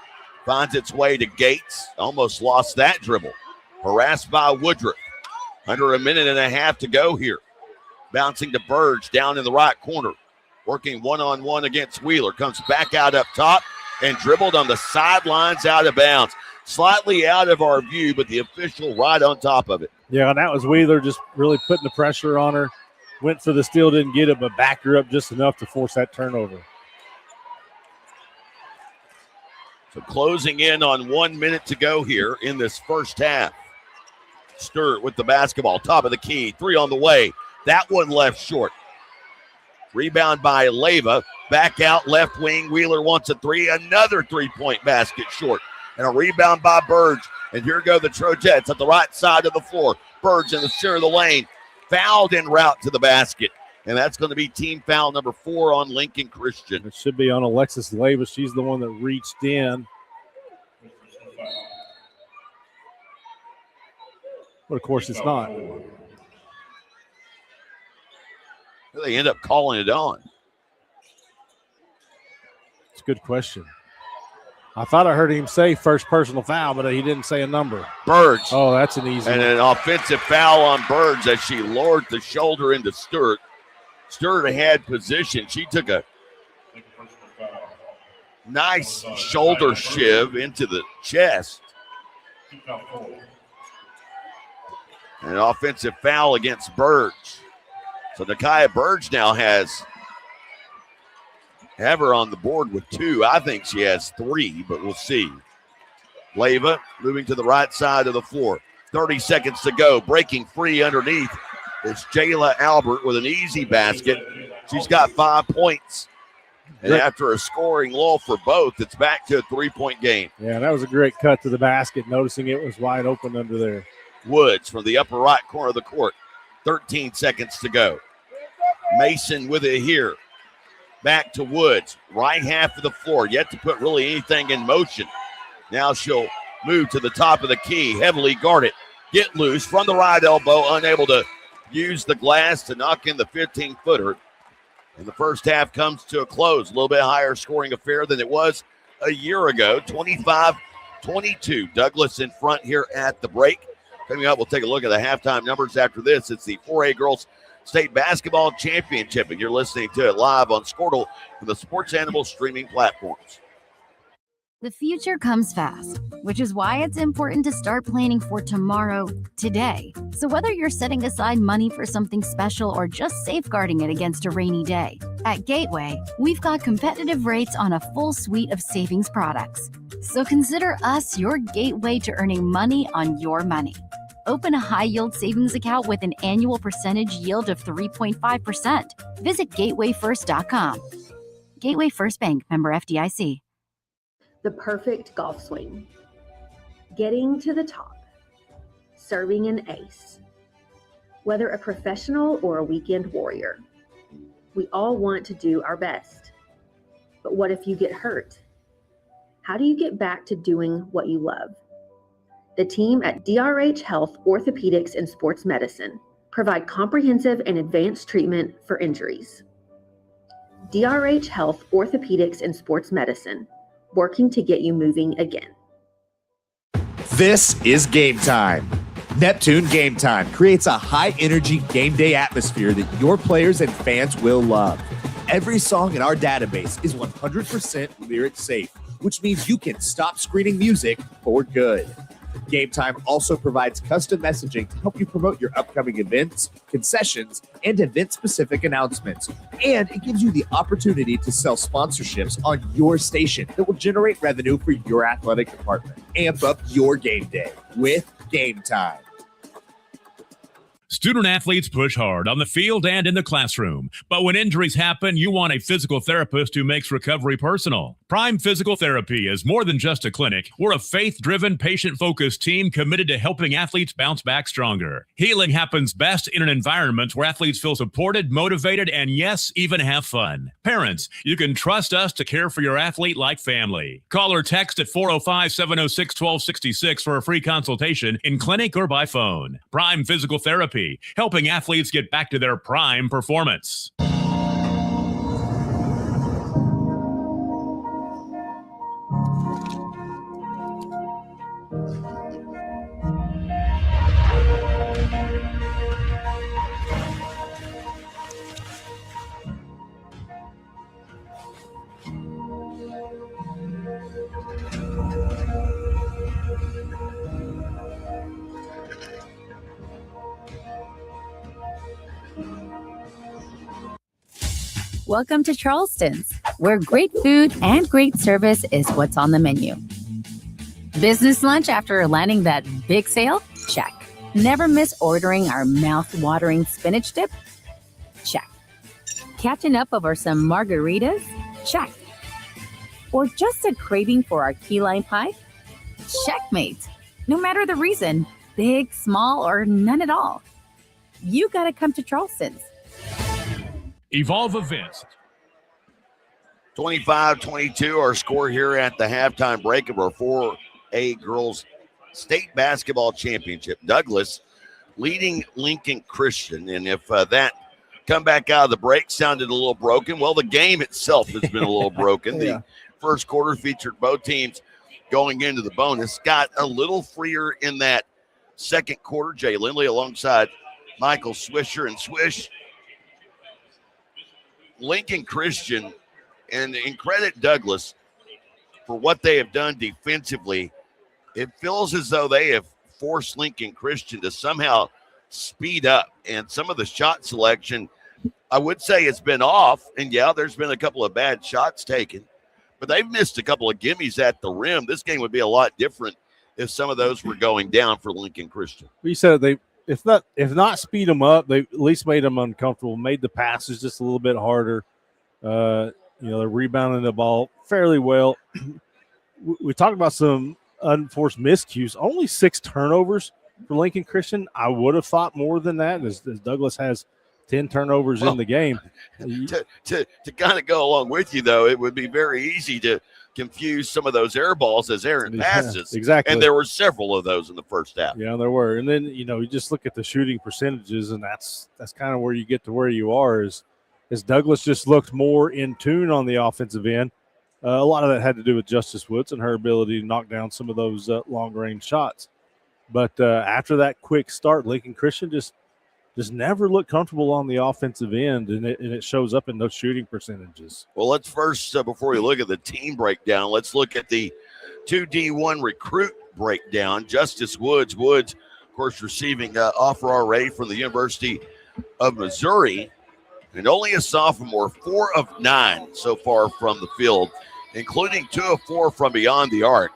Finds its way to Gates. Almost lost that dribble. Harassed by Woodruff. Under a minute and a half to go here. Bouncing to Burge down in the right corner. Working one-on-one against Wheeler. Comes back out up top and dribbled on the sidelines out of bounds. Slightly out of our view, but the official right on top of it. Yeah, and that was Wheeler just really putting the pressure on her. Went for the steal, didn't get it, but backed her up just enough to force that turnover. So closing in on 1 minute to go here in this first half. Sturt with the basketball, top of the key, 3 on the way. That one left short. Rebound by Leyva. Back out left wing. Wheeler wants a 3. Another 3-point basket short. And a rebound by Burge. And here go the Trojettes at the right side of the floor. Burge in the center of the lane. Fouled en route to the basket. And that's going to be team foul number 4 on Lincoln Christian. It should be on Alexis Leyva. She's the one that reached in. But, of course, it's not. They end up calling it on. It's a good question. I thought I heard him say first personal foul, but he didn't say a number. Burge. Oh, that's an easy And one. an offensive foul on Burge as she lowered the shoulder into Sturt. Sturt had position. She took a nice shoulder shiv into the chest. An offensive foul against Burge. So Nakia Burge now have her on the board with 2. I think she has 3, but we'll see. Leyva moving to the right side of the floor. 30 seconds to go. Breaking free underneath is Jayla Albert with an easy basket. She's got 5 points. And after a scoring lull for both, it's back to a 3-point game. Yeah, that was a great cut to the basket, noticing it was wide open under there. Woods from the upper right corner of the court. 13 seconds to go. Mason with it here. Back to Woods. Right half of the floor. Yet to put really anything in motion. Now she'll move to the top of the key. Heavily guarded. Get loose from the right elbow. Unable to use the glass to knock in the 15-footer. And the first half comes to a close. A little bit higher scoring affair than it was a year ago. 25-22. Douglas in front here at the break. Coming up, we'll take a look at the halftime numbers after this. It's the 4A Girls State Basketball Championship, and you're listening to it live on Squirtle from the Sports Animal streaming platforms. The future comes fast, which is why it's important to start planning for tomorrow, today. So whether you're setting aside money for something special or just safeguarding it against a rainy day, at Gateway, we've got competitive rates on a full suite of savings products. So consider us your gateway to earning money on your money. Open a high-yield savings account with an annual percentage yield of 3.5%. Visit gatewayfirst.com. Gateway First Bank, member FDIC. The perfect golf swing. Getting to the top. Serving an ace. Whether a professional or a weekend warrior, we all want to do our best. But what if you get hurt? How do you get back to doing what you love? The team at DRH Health Orthopedics and Sports Medicine provide comprehensive and advanced treatment for injuries. DRH Health Orthopedics and Sports Medicine, working to get you moving again. This is Game Time. Neptune Game Time creates a high-energy game day atmosphere that your players and fans will love. Every song in our database is 100% lyric safe, which means you can stop screening music for good. Game Time also provides custom messaging to help you promote your upcoming events, concessions, and event-specific announcements. And it gives you the opportunity to sell sponsorships on your station that will generate revenue for your athletic department. Amp up your game day with Game Time. Student athletes push hard on the field and in the classroom. But when injuries happen, you want a physical therapist who makes recovery personal. Prime Physical Therapy is more than just a clinic. We're a faith-driven, patient-focused team committed to helping athletes bounce back stronger. Healing happens best in an environment where athletes feel supported, motivated, and yes, even have fun. Parents, you can trust us to care for your athlete like family. Call or text at 405-706-1266 for a free consultation in clinic or by phone. Prime Physical Therapy, helping athletes get back to their prime performance. Welcome to Charleston's, where great food and great service is what's on the menu. Business lunch after landing that big sale? Check. Never miss ordering our mouth-watering spinach dip? Check. Catching up over some margaritas? Check. Or just a craving for our key lime pie? Checkmate. No matter the reason, big, small, or none at all, you gotta come to Charleston's. Evolve Events. 25-22, our score here at the halftime break of our 4A Girls State Basketball Championship. Douglas leading Lincoln Christian. And if that comeback out of the break sounded a little broken, well, the game itself has been a little broken. Yeah. The first quarter featured both teams going into the bonus. Got a little freer in that second quarter. Jay Lindley alongside Michael Swisher, and Swish. Lincoln Christian, and credit Douglas for what they have done defensively. It feels as though they have forced Lincoln Christian to somehow speed up, and some of the shot selection, I would say, it's been off. And yeah, there's been a couple of bad shots taken, but they've missed a couple of gimmies at the rim. This game would be a lot different if some of those were going down for Lincoln Christian. We said they, if not speed them up, they at least made them uncomfortable, made the passes just a little bit harder. They're rebounding the ball fairly well. We talked about some unforced miscues. Only 6 turnovers for Lincoln Christian. I would have thought more than that, as Douglas has 10 turnovers in the game. To kind of go along with you, though, it would be very easy to confuse some of those air balls as errant passes. Exactly. And there were several of those in the first half. Yeah, there were. And then, you just look at the shooting percentages, and that's kind of where you get to where you are, as Douglas just looked more in tune on the offensive end. A lot of that had to do with Justice Woods and her ability to knock down some of those long-range shots. But after that quick start, Lincoln Christian just never looked comfortable on the offensive end, and it shows up in those shooting percentages. Well, let's first, before we look at the team breakdown, let's look at the 2D1 recruit breakdown. Justice Woods, of course, receiving offer already from the University of Missouri, and only a sophomore, 4 of 9 so far from the field, including 2 of 4 from beyond the arc,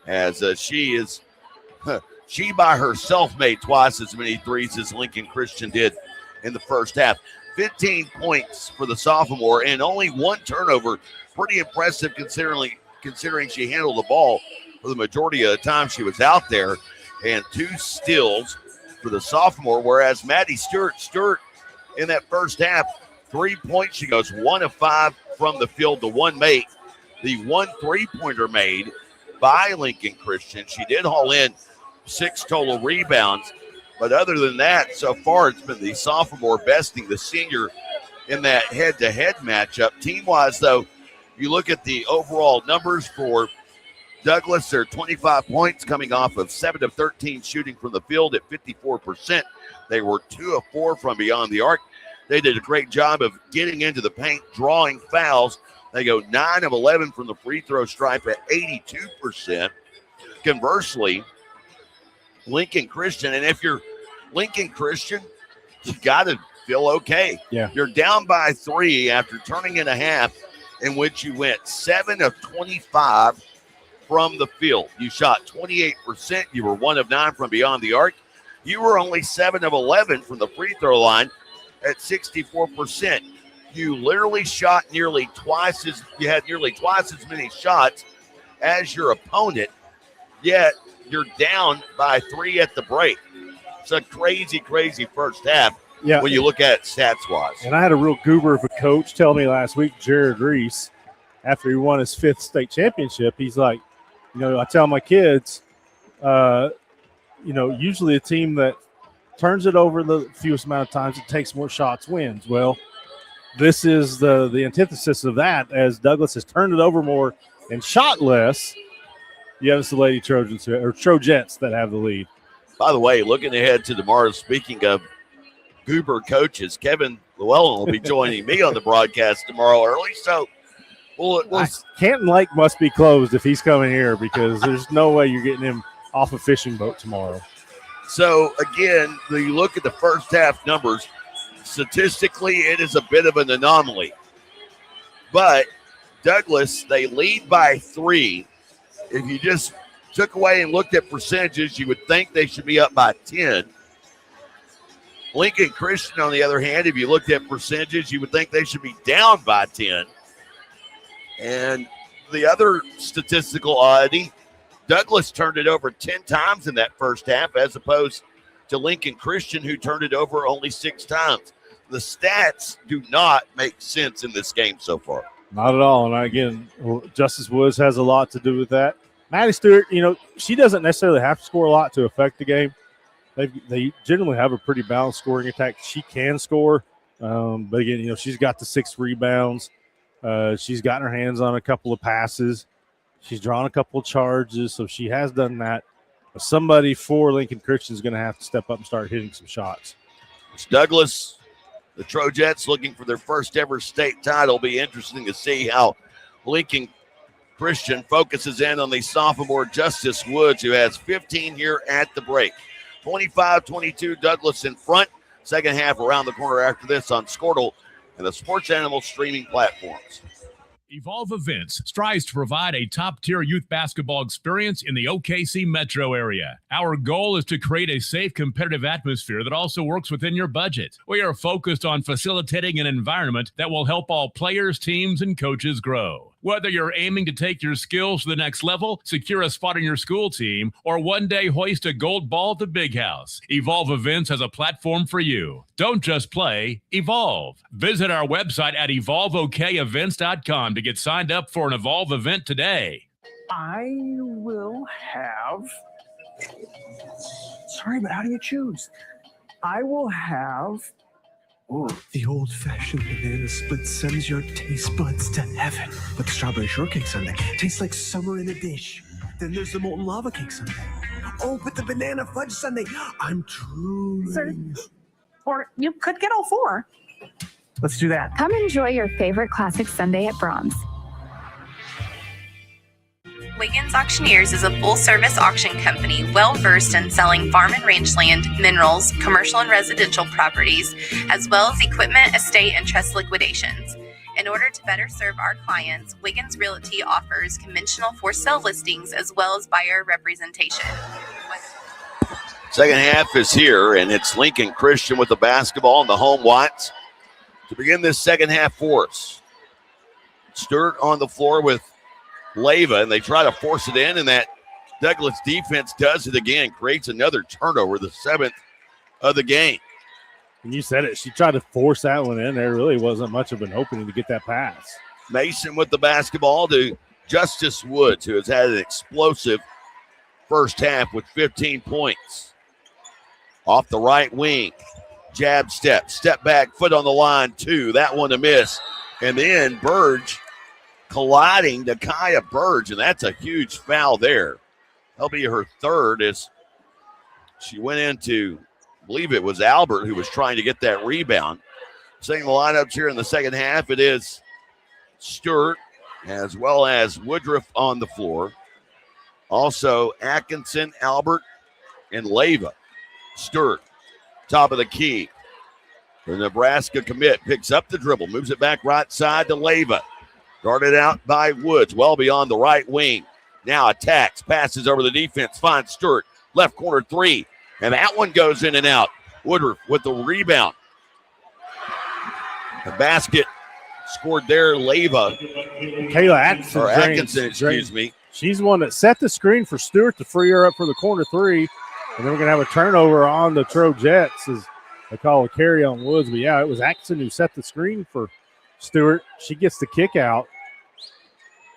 as she by herself made twice as many threes as Lincoln Christian did in the first half. 15 points for the sophomore and only 1 turnover. Pretty impressive considering she handled the ball for the majority of the time she was out there, and 2 steals for the sophomore, whereas Maddie Stewart in that first half, 3 points. She goes 1 of 5 from the field to one mate. The 1 3-pointer made by Lincoln Christian. She did haul in 6 total rebounds. But other than that, so far it's been the sophomore besting the senior in that head-to-head matchup. Team-wise, though, you look at the overall numbers for Douglas, they're 25 points coming off of 7 of 13 shooting from the field at 54%. They were 2 of 4 from beyond the arc. They did a great job of getting into the paint, drawing fouls. They go 9 of 11 from the free throw stripe at 82%. Conversely, Lincoln Christian, and if you're Lincoln Christian, you got to feel okay. Yeah. You're down by 3 after turning in a half in which you went 7 of 25 from the field. You shot 28%. You were 1 of 9 from beyond the arc. You were only 7 of 11 from the free throw line at 64%. You literally shot you had nearly twice as many shots as your opponent, yet you're down by 3 at the break. It's a crazy, crazy first half when you look at it stats-wise. And I had a real goober of a coach tell me last week, Jared Reese, after he won his 5th state championship, he's like, I tell my kids, usually a team that turns it over the fewest amount of times, it takes more shots, wins. Well, this is the antithesis of that. As Douglas has turned it over more and shot less, you have the Lady Trojans or Trojets that have the lead. By the way, looking ahead to tomorrow, speaking of goober coaches, Kevin Llewellyn will be joining me on the broadcast tomorrow early. So we'll Canton Lake must be closed if he's coming here, because there's no way you're getting him off a fishing boat tomorrow. So, again, you look at the first half numbers, statistically it is a bit of an anomaly. But Douglas, they lead by 3. If you just took away and looked at percentages, you would think they should be up by 10. Lincoln Christian, on the other hand, if you looked at percentages, you would think they should be down by 10. And the other statistical oddity, Douglas turned it over 10 times in that first half, as opposed to Lincoln Christian, who turned it over only 6 times. The stats do not make sense in this game so far. Not at all. And again, Justice Woods has a lot to do with that. Maddie Stewart, she doesn't necessarily have to score a lot to affect the game. They generally have a pretty balanced scoring attack. She can score, but again, she's got the 6 rebounds. She's gotten her hands on a couple of passes. She's drawn a couple of charges, so she has done that. But somebody for Lincoln Christian is going to have to step up and start hitting some shots. It's Douglas, the Trojets, looking for their first ever state title. It'll be interesting to see how Lincoln Christian focuses in on the sophomore Justice Woods, who has 15 here at the break. 25-22, Douglas in front. Second half around the corner after this on Squirtle and the Sports Animal streaming platforms. Evolve Events strives to provide a top-tier youth basketball experience in the OKC metro area. Our goal is to create a safe, competitive atmosphere that also works within your budget. We are focused on facilitating an environment that will help all players, teams, and coaches grow. Whether you're aiming to take your skills to the next level, secure a spot on your school team, or one day hoist a gold ball at the Big House, Evolve Events has a platform for you. Don't just play, evolve. Visit our website at evolveokevents.com to get signed up for an Evolve event today. I will have... Sorry, but how do you choose? I will have... Ooh. The old-fashioned banana split sends your taste buds to heaven. But the strawberry shortcake sundae tastes like summer in a dish. Then there's the molten lava cake sundae. Oh, but the banana fudge sundae, I'm truly... Sir, or you could get all 4. Let's do that. Come enjoy your favorite classic sundae at Brahms. Wiggins Auctioneers is a full-service auction company well-versed in selling farm and range land, minerals, commercial and residential properties, as well as equipment, estate, and trust liquidations. In order to better serve our clients, Wiggins Realty offers conventional for-sale listings as well as buyer representation. Second half is here, and it's Lincoln Christian with the basketball and the home whites to begin this second half for us. Stewart on the floor with Leyva, and they try to force it in, and that Douglas defense does it again, creates another turnover, the 7th of the game. And you said it, she tried to force that one in. There really wasn't much of an opening to get that pass. Mason with the basketball to Justice Woods, who has had an explosive first half with 15 points. Off the right wing, jab step back, foot on the line, 2. That one a miss. And then Burge colliding to Kaya Burge, and that's a huge foul there. That'll be her third as she went into, I believe it was Albert who was trying to get that rebound. Seeing the lineups here in the second half, it is Stewart as well as Woodruff on the floor. Also Atkinson, Albert, and Leyva. Stewart, top of the key. The Nebraska commit picks up the dribble, moves it back right side to Leyva. Guarded out by Woods, well beyond the right wing. Now attacks, passes over the defense, finds Stewart. Left corner 3, and that one goes in and out. Woodruff with the rebound. The basket scored there, Leyva. Kayla Atkinson. Or Atkinson, excuse me. She's the one that set the screen for Stewart to free her up for the corner 3. And then we're going to have a turnover on the Trojets as they call a carry on Woods. But, yeah, it was Atkinson who set the screen for Stewart. She gets the kick out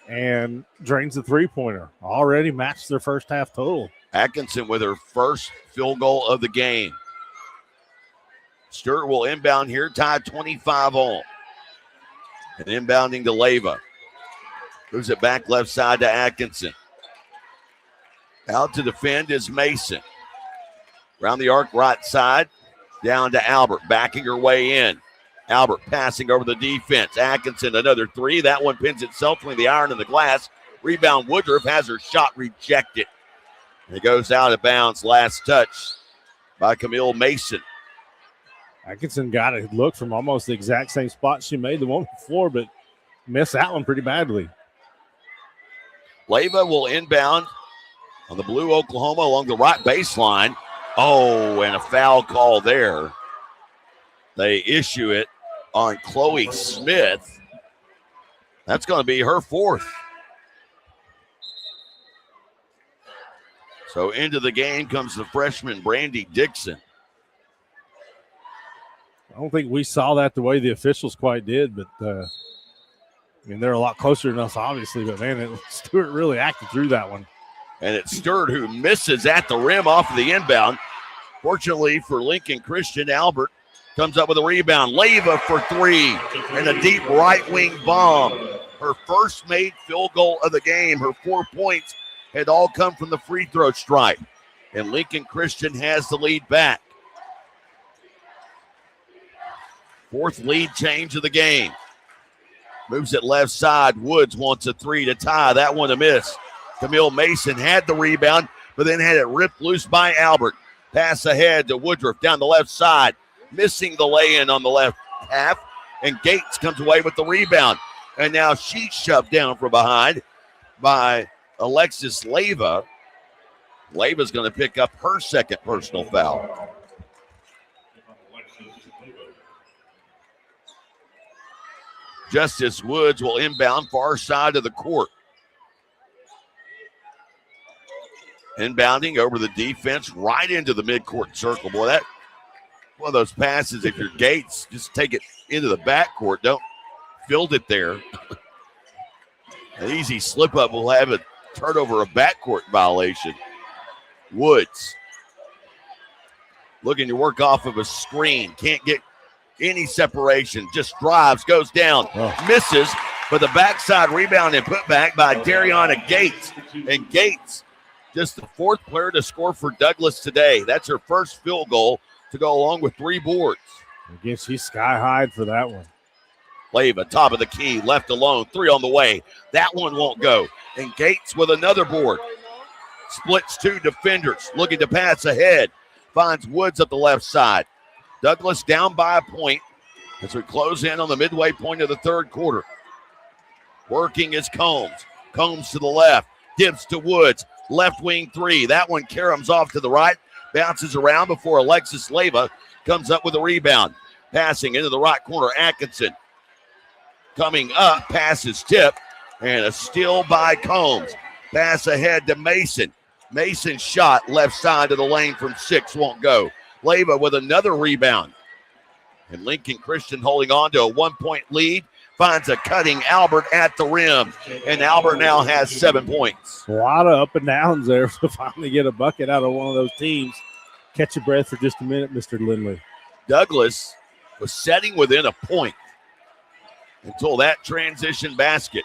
and drains the three-pointer. Already matched their first half total. Atkinson with her first field goal of the game. Stewart will inbound here, tied 25 all. And inbounding to Leyva. Moves it back left side to Atkinson. Out to defend is Mason. Around the arc right side, down to Albert, backing her way in. Albert passing over the defense. Atkinson, another 3. That one pins itself between the iron and the glass. Rebound, Woodruff has her shot rejected. It goes out of bounds. Last touch by Camille Mason. Atkinson got a look from almost the exact same spot she made the one before, but missed that one pretty badly. Leyva will inbound on the blue Oklahoma along the right baseline. Oh, and a foul call there. They issue it on Chloe Smith. That's going to be her 4th. So into the game comes the freshman Brandy Dixon. I don't think we saw that the way the officials quite did, but I mean, they're a lot closer than us, obviously, but man, Stewart really acted through that one. And it's Stewart who misses at the rim off of the inbound. Fortunately for Lincoln Christian, Albert comes up with a rebound. Leyva for 3 and a deep right wing bomb. Her first made field goal of the game. Her 4 points had all come from the free throw stripe. And Lincoln Christian has the lead back. 4th lead change of the game. Moves it left side. Woods wants a 3 to tie. That one a miss. Camille Mason had the rebound, but then had it ripped loose by Albert. Pass ahead to Woodruff down the left side. Missing the lay-in on the left half. And Gates comes away with the rebound. And now she's shoved down from behind by Alexis Leyva. Leyva's going to pick up her second personal foul. Justice Woods will inbound far side of the court. Inbounding over the defense right into the midcourt circle. Boy, that one of those passes, if you're Gates, just take it into the backcourt. Don't field it there. An easy slip up will have a turnover, a backcourt violation. Woods looking to work off of a screen. Can't get any separation. Just drives, goes down, misses, but the backside rebound and put back by Dariana Gates. And Gates, just the 4th player to score for Douglas today. That's her first field goal to go along with 3 boards. Again, she's sky high for that one. Leyva, top of the key, left alone, 3 on the way. That one won't go. And Gates with another board. Splits 2 defenders, looking to pass ahead. Finds Woods at the left side. Douglas down by a point as we close in on the midway point of the 3rd quarter. Working is Combs. Combs to the left. Dips to Woods. Left wing 3. That one caroms off to the right. Bounces around before Alexis Leyva comes up with a rebound. Passing into the right corner. Atkinson coming up. Passes tip. And a steal by Combs. Pass ahead to Mason. Mason's shot left side of the lane from 6 won't go. Leyva with another rebound. And Lincoln Christian holding on to a 1-point lead finds a cutting Albert at the rim, and Albert now has 7 points. A lot of up and downs there to finally get a bucket out of one of those teams. Catch your breath for just a minute, Mr. Lindley. Douglas was setting within a point until that transition basket.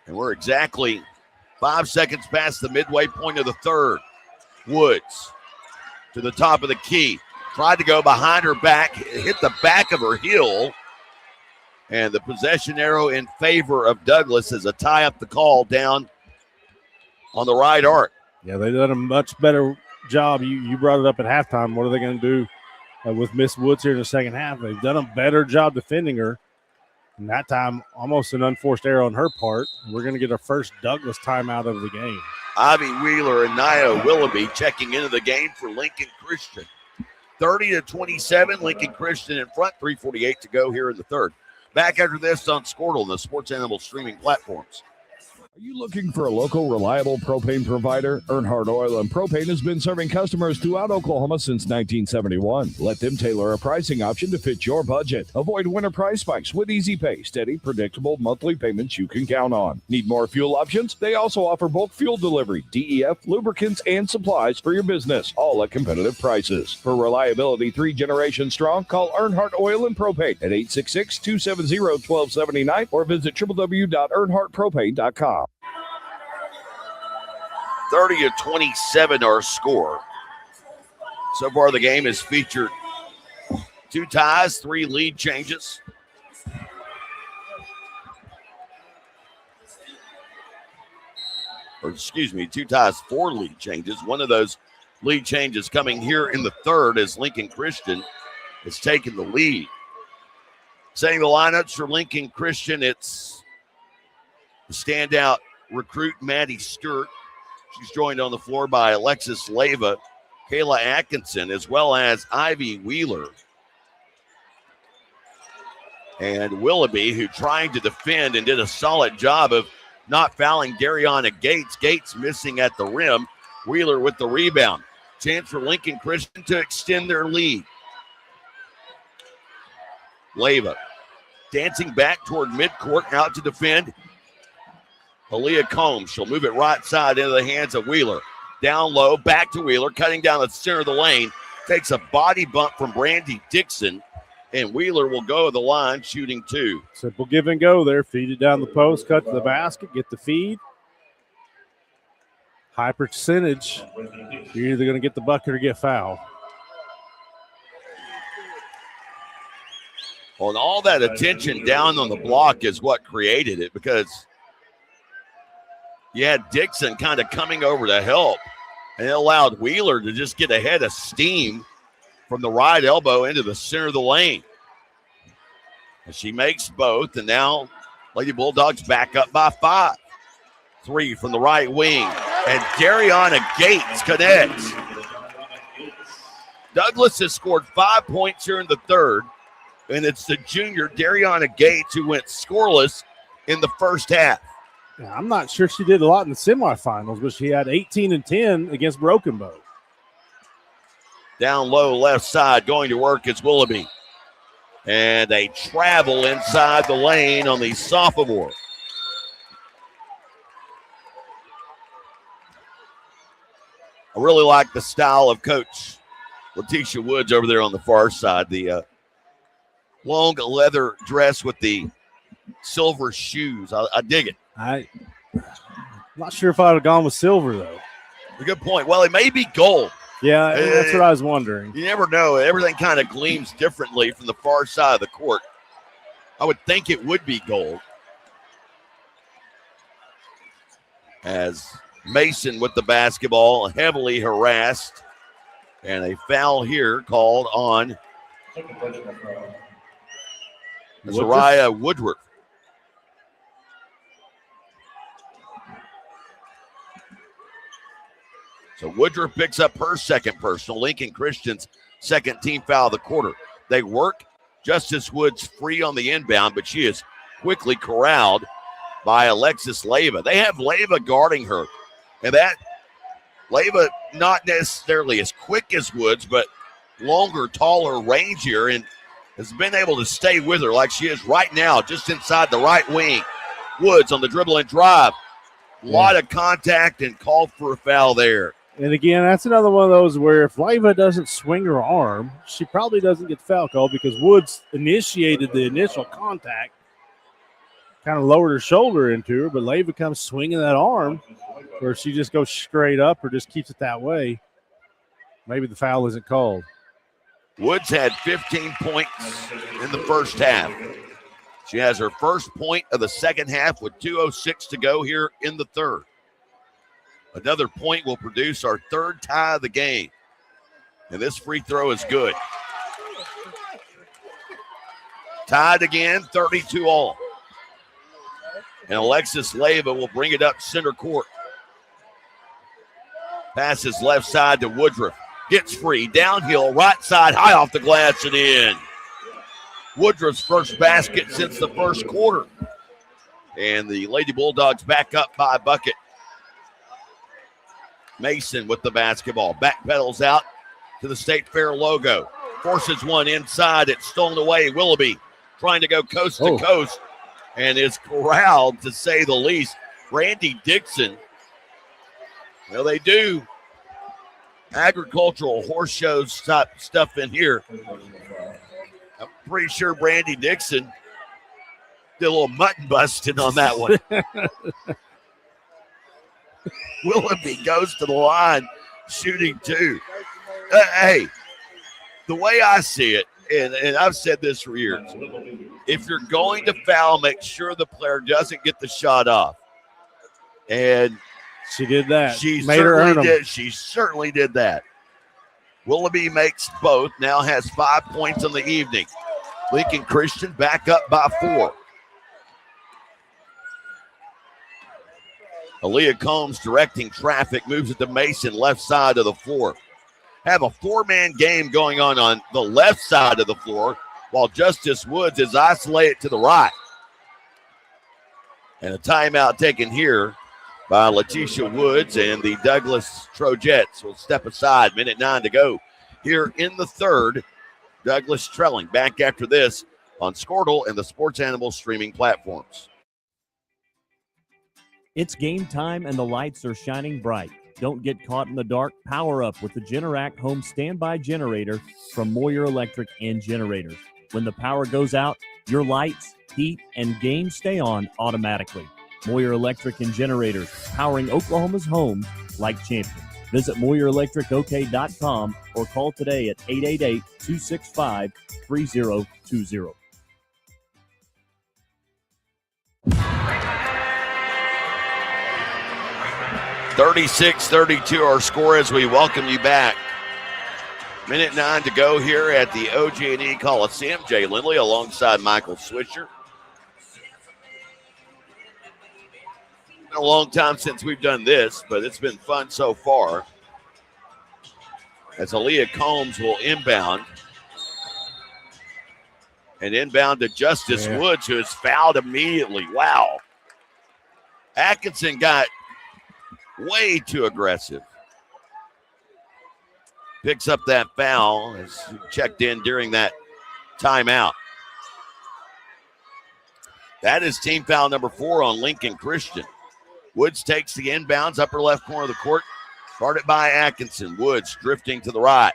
And we're exactly 5 seconds past the midway point of the third. Woods to the top of the key. Tried to go behind her back, hit the back of her heel. And the possession arrow in favor of Douglas as a tie up the call down on the right arc. Yeah, they've done a much better job. You brought it up at halftime. What are they going to do with Miss Woods here in the second half? They've done a better job defending her. And that time, almost an unforced error on her part. We're going to get our first Douglas timeout of the game. Ivy Wheeler and Nia Willoughby checking into the game for Lincoln Christian. 30-27, Lincoln Christian in front, 3:48 to go here in the third. Back after this on Squirtle, the Sports Animal streaming platforms. Are you looking for a local, reliable propane provider? Earnhardt Oil and Propane has been serving customers throughout Oklahoma since 1971. Let them tailor a pricing option to fit your budget. Avoid winter price spikes with easy pay, steady, predictable monthly payments you can count on. Need more fuel options? They also offer bulk fuel delivery, DEF, lubricants, and supplies for your business, all at competitive prices. For reliability 3 generations strong, call Earnhardt Oil and Propane at 866-270-1279 or visit www.earnhardtpropane.com. 30-27 our score. So far the game has featured 2 ties, 3 lead changes. Or excuse me, 2 ties, 4 lead changes. One of those lead changes coming here in the third as Lincoln Christian has taken the lead. Saying the lineups for Lincoln Christian, it's the standout recruit Maddie Stewart. She's joined on the floor by Alexis Leyva, Kayla Atkinson, as well as Ivy Wheeler. And Willoughby, who trying to defend and did a solid job of not fouling Dariana Gates. Gates missing at the rim. Wheeler with the rebound. Chance for Lincoln Christian to extend their lead. Leyva dancing back toward midcourt, out to defend. Aaliyah Combs, she'll move it right side into the hands of Wheeler. Down low, back to Wheeler, cutting down the center of the lane. Takes a body bump from Brandy Dixon, and Wheeler will go to the line shooting 2. Simple give and go there. Feed it down the post, cut to the basket, get the feed. High percentage. You're either going to get the bucket or get fouled. Well, and all that attention down on the block is what created it, because you had Dixon kind of coming over to help, and it allowed Wheeler to just get ahead of steam from the right elbow into the center of the lane. And she makes both, and now Lady Bulldogs back up by 5. 3 from the right wing, and Dariana Gates connects. Douglas has scored 5 points here in the third, and it's the junior Dariana Gates who went scoreless in the first half. Yeah, I'm not sure she did a lot in the semifinals, but she had 18 and 10 against Broken Bow. Down low left side, going to work is Willoughby. And they travel inside the lane on the sophomore. I really like the style of Coach Letitia Woods over there on the far side. The long leather dress with the silver shoes. I dig it. I'm not sure if I would have gone with silver, though. A good point. Well, it may be gold. Yeah, that's what I was wondering. You never know. Everything kind of gleams differently from the far side of the court. I would think it would be gold. As Mason with the basketball, heavily harassed. And a foul here called on Zariah Woodward. So Woodruff picks up her second personal. Lincoln Christian's second team foul of the quarter. They work Justice Woods free on the inbound, but she is quickly corralled by Alexis Leyva. They have Leyva guarding her. And that Leyva not necessarily as quick as Woods, but longer, taller, rangier. And has been able to stay with her like she is right now, just inside the right wing. Woods on the dribble and drive. A lot of contact and called for a foul there. And again, that's another one of those where if Leyva doesn't swing her arm, she probably doesn't get foul called because Woods initiated the initial contact, kind of lowered her shoulder into her, but Leyva comes swinging that arm where she just goes straight up or just keeps it that way. Maybe the foul isn't called. Woods had 15 points in the first half. She has her first point of the second half with 2:06 to go here in the third. Another point will produce our third tie of the game. And this free throw is good. Tied again, 32-all. And Alexis Leyva will bring it up center court. Passes left side to Woodruff. Gets free, downhill, right side, high off the glass and in. Woodruff's first basket since the first quarter. And the Lady Bulldogs back up by a bucket. Mason with the basketball. Backpedals out to the State Fair logo. Forces one inside. It's stolen away. Willoughby trying to go coast to coast and is corralled, to say the least. Brandy Dixon. Well, they do agricultural horse shows type stuff in here. I'm pretty sure Brandy Dixon did a little mutton busting on that one. Willoughby goes to the line, shooting two. Hey, the way I see it, and I've said this for years, if you're going to foul, make sure the player doesn't get the shot off. And she did that. She made her earn them. She certainly did that. Willoughby makes both, now has 5 points on the evening. Lincoln Christian back up by 4. Aaliyah Combs directing traffic, moves it to Mason, left side of the floor. Have a 4-man game going on the left side of the floor, while Justice Woods is isolated to the right. And a timeout taken here by Letitia Woods, and the Douglas Trojettes will step aside. 1:09 to go here in the third. Douglas trailing. Back after this on Squirtle and the Sports Animal streaming platforms. It's game time and the lights are shining bright. Don't get caught in the dark. Power up with the Generac home standby generator from Moyer Electric and Generators. When the power goes out, your lights, heat, and games stay on automatically. Moyer Electric and Generators, powering Oklahoma's homes like champions. Visit MoyerElectricOK.com or call today at 888-265-3020. 36-32 our score as we welcome you back. 1:09 to go here at the OG&E Coliseum. Jay Lindley alongside Michael Swisher. Been a long time since we've done this, but it's been fun so far. As Aaliyah Combs will inbound. And inbound to Justice Woods, who is fouled immediately. Wow. Atkinson got way too aggressive. Picks up that foul as he checked in during that timeout. That is team foul number 4 on Lincoln Christian. Woods takes the inbounds, upper left corner of the court. Guarded by Atkinson. Woods drifting to the right.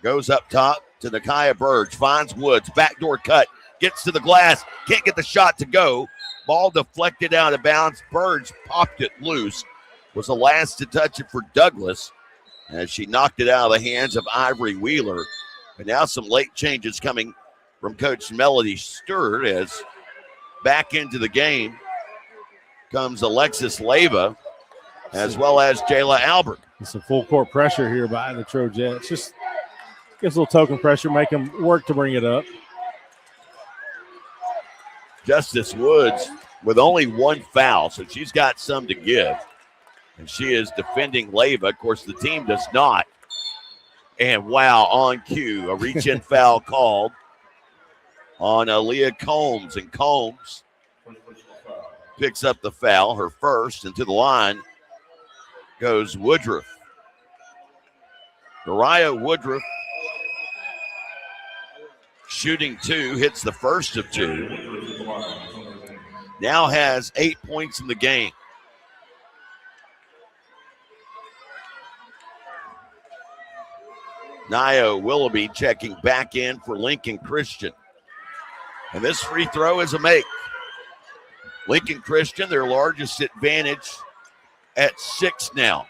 Goes up top to Nakia Burge. Finds Woods. Backdoor cut. Gets to the glass. Can't get the shot to go. Ball deflected out of bounds. Burge popped it loose. Was the last to touch it for Douglas as she knocked it out of the hands of Ivory Wheeler. And now some late changes coming from Coach Melody Stewart as back into the game comes Alexis Leyva as well as Jayla Albert. Some full court pressure here by the Trojettes. Just gives a little token pressure, make them work to bring it up. Justice Woods with only 1 foul, so she's got some to give. And she is defending Leyva. Of course, the team does not. And wow, on cue, a reach-in foul called on Aaliyah Combs. And Combs picks up the foul, her first, and to the line goes Woodruff. Mariah Woodruff shooting 2, hits the first of 2. Now has 8 points in the game. Nia Willoughby checking back in for Lincoln Christian. And this free throw is a make. Lincoln Christian, their largest advantage at 6 now.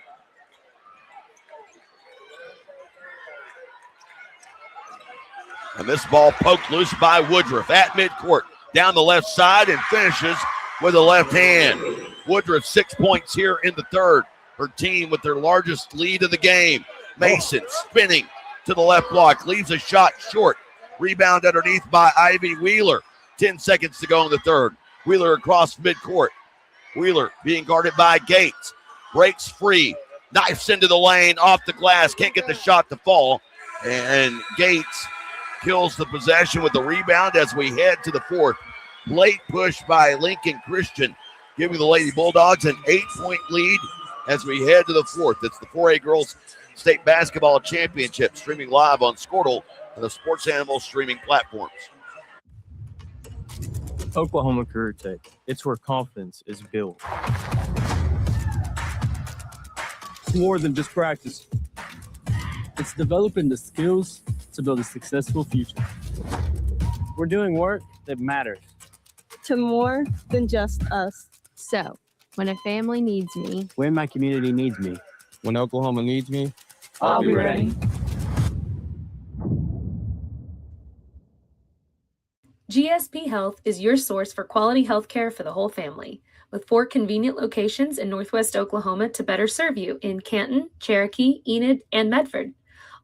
And this ball poked loose by Woodruff at midcourt, down the left side, and finishes with a left hand. Woodruff 6 points here in the third. Her team with their largest lead of the game. Mason spinning to the left block, leaves a shot short. Rebound underneath by Ivy Wheeler. 10 seconds to go in the third. Wheeler across midcourt. Wheeler being guarded by Gates. Breaks free. Knifes into the lane, off the glass. Can't get the shot to fall. And Gates kills the possession with the rebound as we head to the fourth. Late push by Lincoln Christian, giving the Lady Bulldogs an 8-point lead as we head to the fourth. It's the 4A Girls State Basketball Championship, streaming live on Squirtle and the Sports Animal streaming platforms. Oklahoma Career Tech. It's where confidence is built. It's more than just practice. It's developing the skills to build a successful future. We're doing work that matters. To more than just us. So, when a family needs me, When my community needs me, when Oklahoma needs me, I'll be ready. GSP Health is your source for quality health care for the whole family, with 4 convenient locations in Northwest Oklahoma to better serve you in Canton, Cherokee, Enid, and Medford,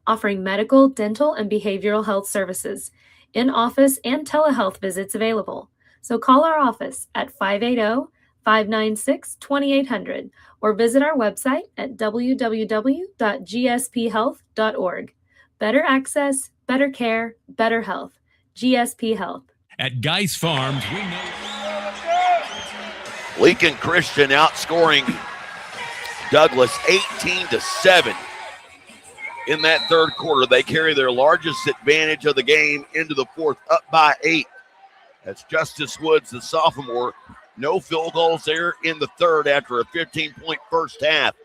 offering medical, dental, and behavioral health services, in-office and telehealth visits available. So call our office at 580-596-2800 or visit our website at www.gsphealth.org. Better access, better care, better health. GSP Health. At Geis Farms, we know. Lincoln Christian outscoring Douglas 18-7 in that third quarter. They carry their largest advantage of the game into the fourth, up by 8. That's Justice Woods, the sophomore. No field goals there in the third after a 15-point first half.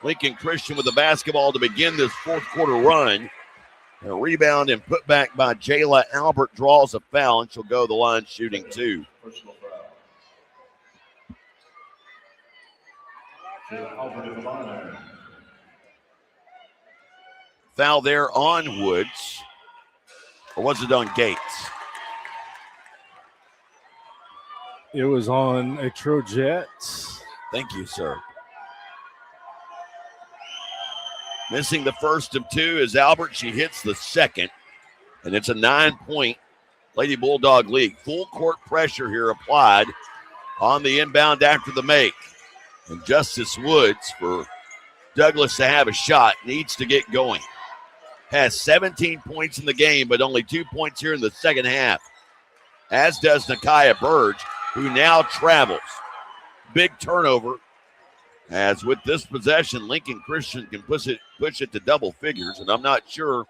Lincoln Christian with the basketball to begin this fourth quarter run. And a rebound and put back by Jayla Albert draws a foul, and she'll go to the line shooting 2. Foul there on Woods. Or was it on Gates? It was on a Trojet. Thank you, sir. Missing the first of 2 is Albert. She hits the second, and it's a 9-point Lady Bulldog lead. Full court pressure here applied on the inbound after the make. And Justice Woods, for Douglas to have a shot, needs to get going. Has 17 points in the game, but only 2 points here in the second half, as does Nakia Burge, who now travels. Big turnover, as with this possession, Lincoln Christian can push it to double figures, and I'm not sure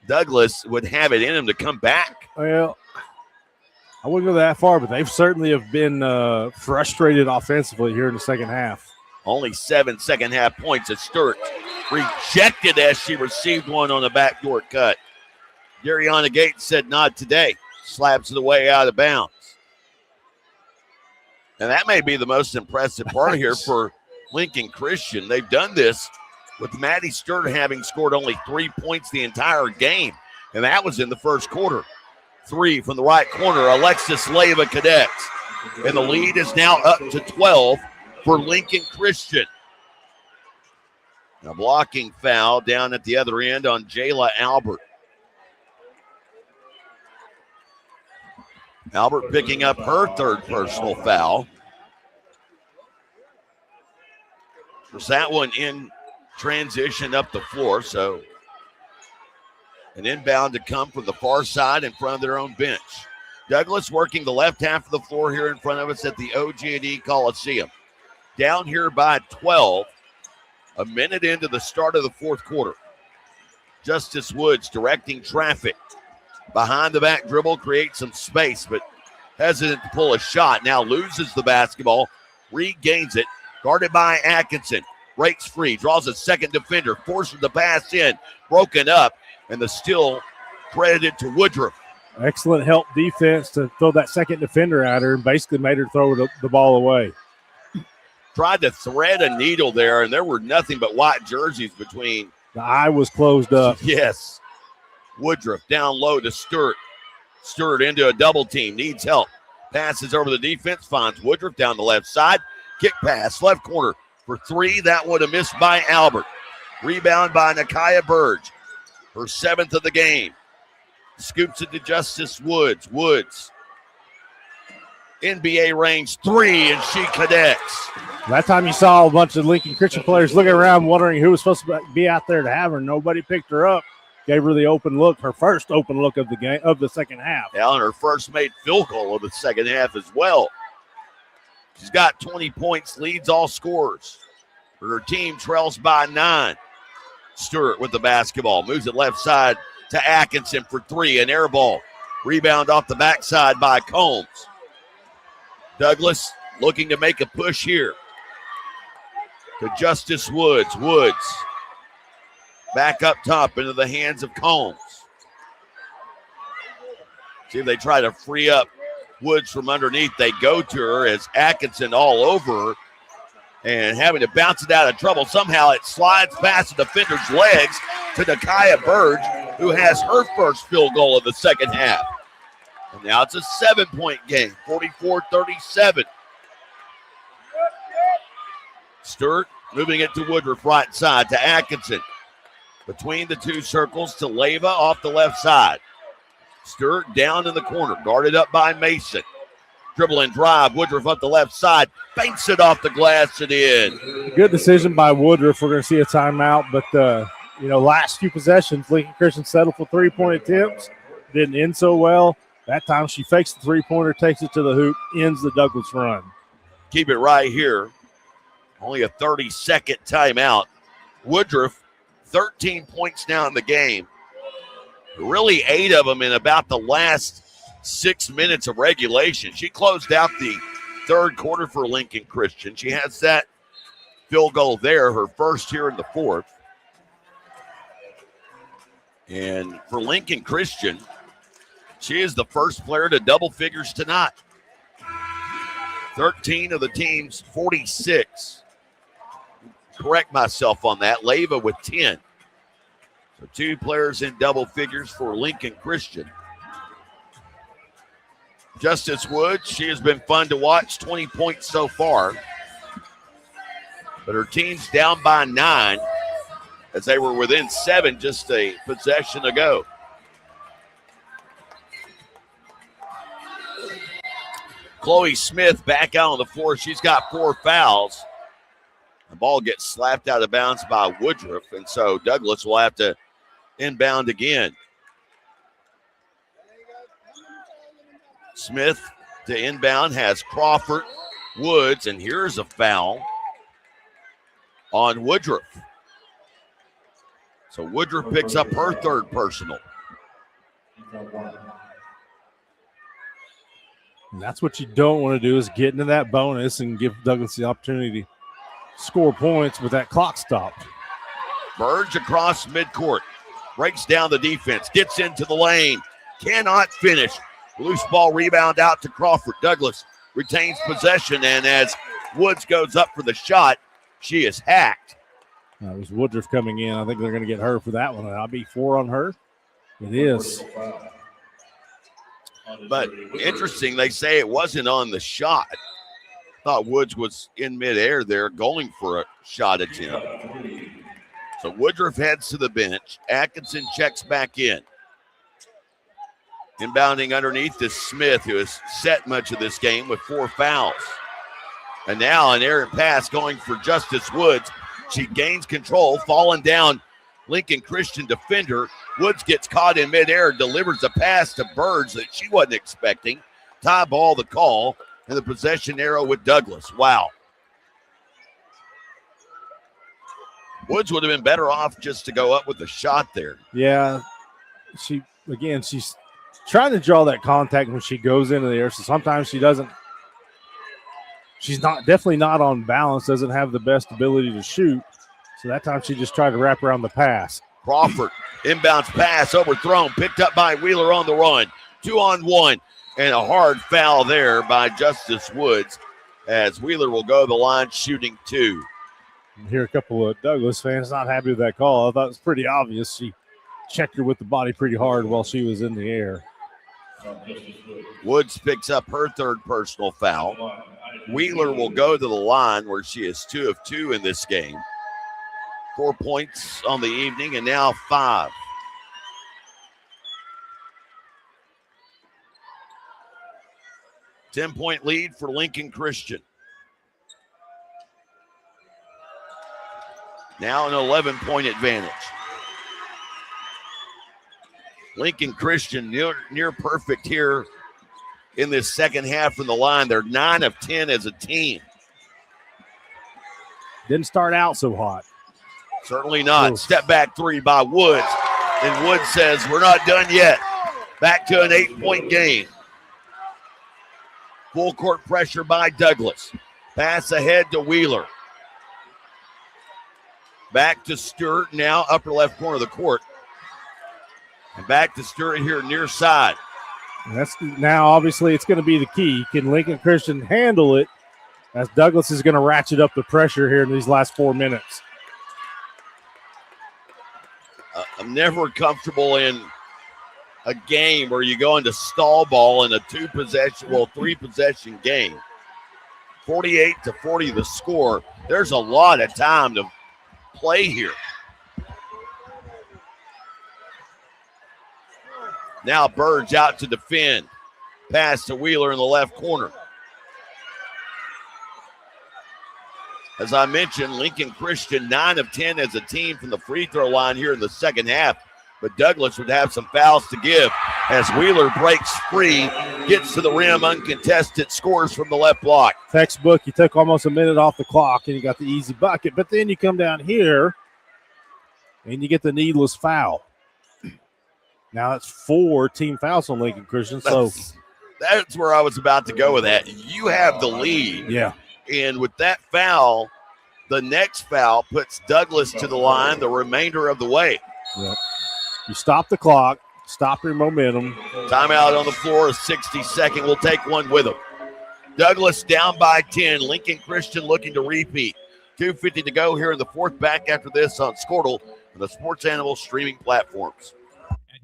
Douglas would have it in him to come back. Well, I wouldn't go that far, but they've certainly have been frustrated offensively here in the second half. Only 7 second half points as Stewart rejected as she received one on the backdoor cut. Dariana Gates said not today. Slaps it away out of bounds. And that may be the most impressive part here for Lincoln Christian. They've done this with Maddie Stewart having scored only 3 points the entire game, and that was in the first quarter. 3 from the right corner, Alexis Leyva Cadets. And the lead is now up to 12 for Lincoln Christian. A blocking foul down at the other end on Jayla Albert. Albert picking up her third personal foul. Was that one in transition up the floor, so an inbound to come from the far side in front of their own bench. Douglas working the left half of the floor here in front of us at the OG&E Coliseum. Down here by 12, a minute into the start of the fourth quarter. Justice Woods directing traffic. Behind the back dribble, creates some space, but hesitant to pull a shot. Now loses the basketball, regains it, guarded by Atkinson. Breaks free, draws a second defender, forces the pass in, broken up, and the steal credited to Woodruff. Excellent help defense to throw that second defender at her and basically made her throw the ball away. Tried to thread a needle there, and there were nothing but white jerseys between. The eye was closed up. Yes. Woodruff down low to Stewart. Stewart into a double team, needs help. Passes over the defense, finds Woodruff down the left side. Kick pass, left corner for three. That would have missed by Albert. Rebound by Nakia Burge. Her 7th of the game. Scoops it to Justice Woods. Woods. NBA range 3, and she connects. That time you saw a bunch of Lincoln Christian players looking around wondering who was supposed to be out there to have her. Nobody picked her up. Gave her the open look, her first open look of the game of the second half. Yeah, and her first made field goal of the second half as well. She's got 20 points, leads all scorers. Her team trails by 9. Stewart with the basketball, moves it left side to Atkinson for 3, an air ball. Rebound off the backside by Combs. Douglas looking to make a push here. To Justice Woods. Woods back up top into the hands of Combs. See if they try to free up Woods from underneath. They go to her as Atkinson all over her and having to bounce it out of trouble. Somehow it slides past the defender's legs to Nakia Burge, who has her first field goal of the second half. And now it's a 7-point game, 44-37. Stewart moving it to Woodruff right side to Atkinson. Between the two circles to Leyva off the left side. Stewart down in the corner, guarded up by Mason. Dribble and drive, Woodruff up the left side, banks it off the glass and in. Good decision by Woodruff. We're going to see a timeout, but last few possessions, Lincoln Christian settled for 3-point attempts. Didn't end so well. That time she fakes the three-pointer, takes it to the hoop, ends the Douglas run. Keep it right here. Only a 30-second timeout. Woodruff, 13 points now in the game. Really 8 of them in about the last 6 minutes of regulation. She closed out the third quarter for Lincoln Christian. She has that field goal there, her first here in the fourth. And for Lincoln Christian, she is the first player to double figures tonight. 13 of the team's 46. Correct myself on that. Leyva with 10. So 2 players in double figures for Lincoln Christian. Justice Woods, she has been fun to watch, 20 points so far. But her team's down by 9 as they were within 7 just a possession ago. Chloe Smith back out on the floor. She's got 4 fouls. The ball gets slapped out of bounds by Woodruff, and so Douglas will have to inbound again. Smith to inbound has Crawford, Woods, and here's a foul on Woodruff. So Woodruff picks up her third personal. And that's what you don't want to do, is get into that bonus and give Douglas the opportunity to score points with that clock stopped. Burge across midcourt. Breaks down the defense. Gets into the lane. Cannot finish. Loose ball rebound out to Crawford. Douglas retains possession, and as Woods goes up for the shot, she is hacked. It was Woodruff coming in. I think they're going to get her for that one. I'll be 4 on her. It is. But interesting, they say it wasn't on the shot. Thought Woods was in midair there going for a shot attempt. So Woodruff heads to the bench. Atkinson checks back in. Inbounding underneath is Smith, who has set much of this game with 4 fouls. And now an errant pass going for Justice Woods. She gains control, falling down Lincoln Christian defender. Woods gets caught in midair, delivers a pass to Burge that she wasn't expecting. Tie ball the call, and the possession arrow with Douglas. Wow. Woods would have been better off just to go up with a shot there. Yeah, she's trying to draw that contact when she goes into the air. So sometimes she doesn't. She's definitely not on balance, doesn't have the best ability to shoot. So that time she just tried to wrap around the pass. Crawford, inbounds pass, overthrown, picked up by Wheeler on the run. 2-on-1, and a hard foul there by Justice Woods as Wheeler will go to the line shooting 2. I hear a couple of Douglas fans not happy with that call. I thought it was pretty obvious. She checked her with the body pretty hard while she was in the air. Woods picks up her third personal foul. Wheeler will go to the line where she is 2 of 2 in this game. 4 points on the evening and now 5. Ten-point lead for Lincoln Christian. Now an 11-point advantage. Lincoln Christian near perfect here in this second half from the line. They're 9 of 10 as a team. Didn't start out so hot. Certainly not. Step back 3 by Woods. And Woods says, we're not done yet. Back to an 8-point game. Full court pressure by Douglas. Pass ahead to Wheeler. Back to Stewart, now upper left corner of the court. And back to Stewart here near side. That's now obviously it's going to be the key. Can Lincoln Christian handle it as Douglas is going to ratchet up the pressure here in these last 4 minutes? I'm never comfortable in a game where you go into stall ball in a 3-possession game. 48-40 the score. There's a lot of time to play here. Now Burge out to defend. Pass to Wheeler in the left corner. As I mentioned, Lincoln Christian 9 of 10 as a team from the free throw line here in the second half. But Douglas would have some fouls to give as Wheeler breaks free, gets to the rim uncontested, scores from the left block. Textbook, you took almost a minute off the clock and you got the easy bucket. But then you come down here and you get the needless foul. Now it's 4 team fouls on Lincoln Christian. So that's where I was about to go with that. You have the lead. Yeah. And with that foul, the next foul puts Douglas to the line the remainder of the way. Yep. You stop the clock, stop your momentum. Timeout on the floor, a 60-second. We'll take one with them. Douglas down by 10. Lincoln Christian looking to repeat. 2:50 to go here in the fourth. Back after this on Squirtle and the Sports Animal streaming platforms.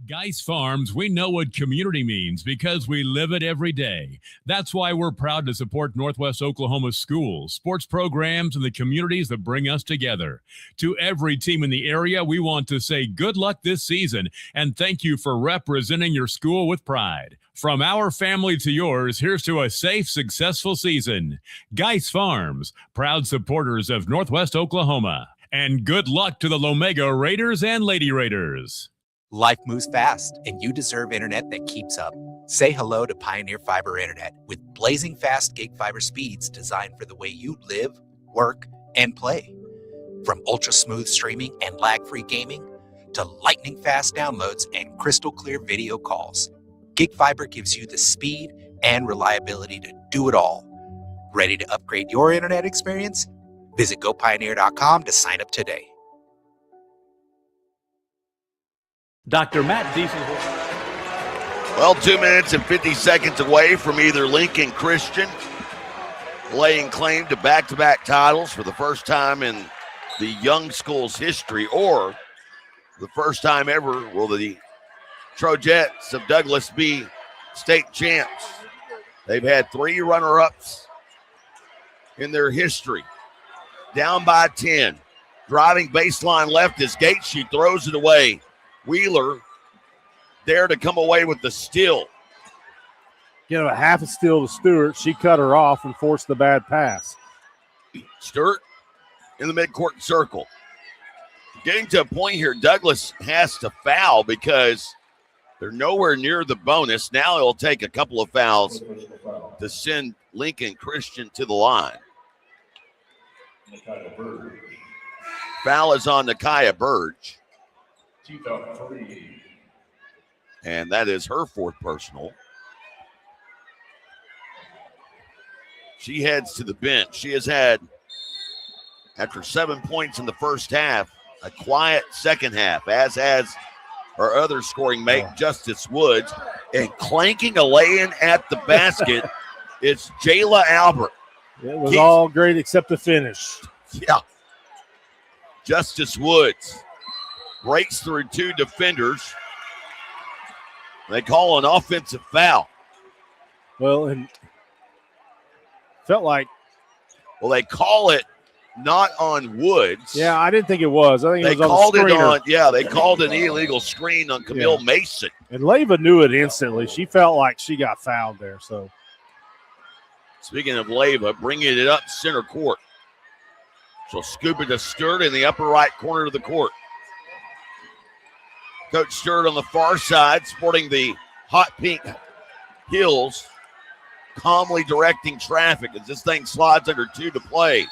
Geis Farms, we know what community means because we live it every day. That's why we're proud to support Northwest Oklahoma schools, sports programs, and the communities that bring us together. To every team in the area, we want to say good luck this season and thank you for representing your school with pride. From our family to yours, here's to a safe, successful season. Geis Farms, proud supporters of Northwest Oklahoma. And good luck to the Lomega Raiders and Lady Raiders. Life moves fast, and you deserve internet that keeps up. Say hello to Pioneer Fiber Internet with blazing fast gig fiber speeds designed for the way you live, work, and play. From ultra-smooth streaming and lag-free gaming to lightning-fast downloads and crystal-clear video calls, Gig Fiber gives you the speed and reliability to do it all. Ready to upgrade your internet experience? Visit GoPioneer.com to sign up today. Dr. Matt Diesel. Well, 2 minutes and 50 seconds away from either Lincoln Christian laying claim to back-to-back titles for the first time in the young school's history, or the first time ever will the Trojettes of Douglas be state champs. They've had 3 runner-ups in their history. Down by 10. Driving baseline left is Gates. She throws it away. Wheeler there to come away with the steal. Give a half a steal to Stewart. She cut her off and forced the bad pass. Stewart in the midcourt circle. Getting to a point here, Douglas has to foul because they're nowhere near the bonus. Now it'll take a couple of fouls to send Lincoln Christian to the line. Foul is on Nakia Burge. And that is her fourth personal. She heads to the bench. She has had, after 7 points in the first half, a quiet second half, as has our other scoring mate, Justice Woods. And clanking a lay-in at the basket, it's Jayla Albert. It was all great except the finish. Yeah. Justice Woods breaks through two defenders. They call an offensive foul. Well, and felt like. Well, they call it not on Woods. Yeah, I didn't think it was. I think They it was called on the it screener. on, yeah, they called an illegal screen on Camille Mason. And Leyva knew it instantly. She felt like she got fouled there. So Speaking of Leyva, bringing it up center court. She'll scoop it to Stewart in the upper right corner of the court. Coach Stewart on the far side, sporting the hot pink heels, calmly directing traffic as this thing slides under 2 to play.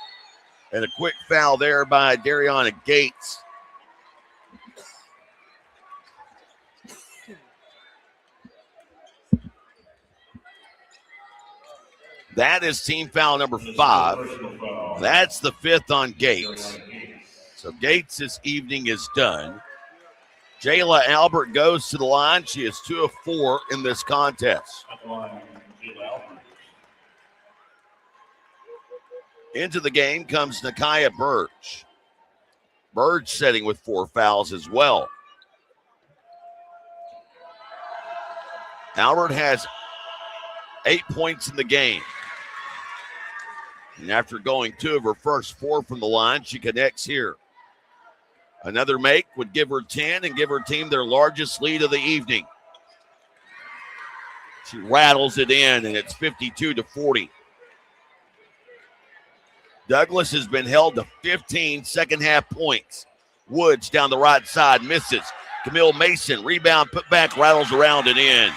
And a quick foul there by Dariana Gates. That is team foul number 5. That's the 5th on Gates. So Gates' evening is done. Jayla Albert goes to the line. She is 2 of 4 in this contest. Into the game comes Nakia Burge. Burge setting with 4 fouls as well. Albert has 8 points in the game. And after going 2 of her first 4 from the line, she connects here. Another make would give her 10 and give her team their largest lead of the evening. She rattles it in, and it's 52-40. Douglas has been held to 15 second half points. Woods down the right side misses. Camille Mason, rebound, put back, rattles around and in.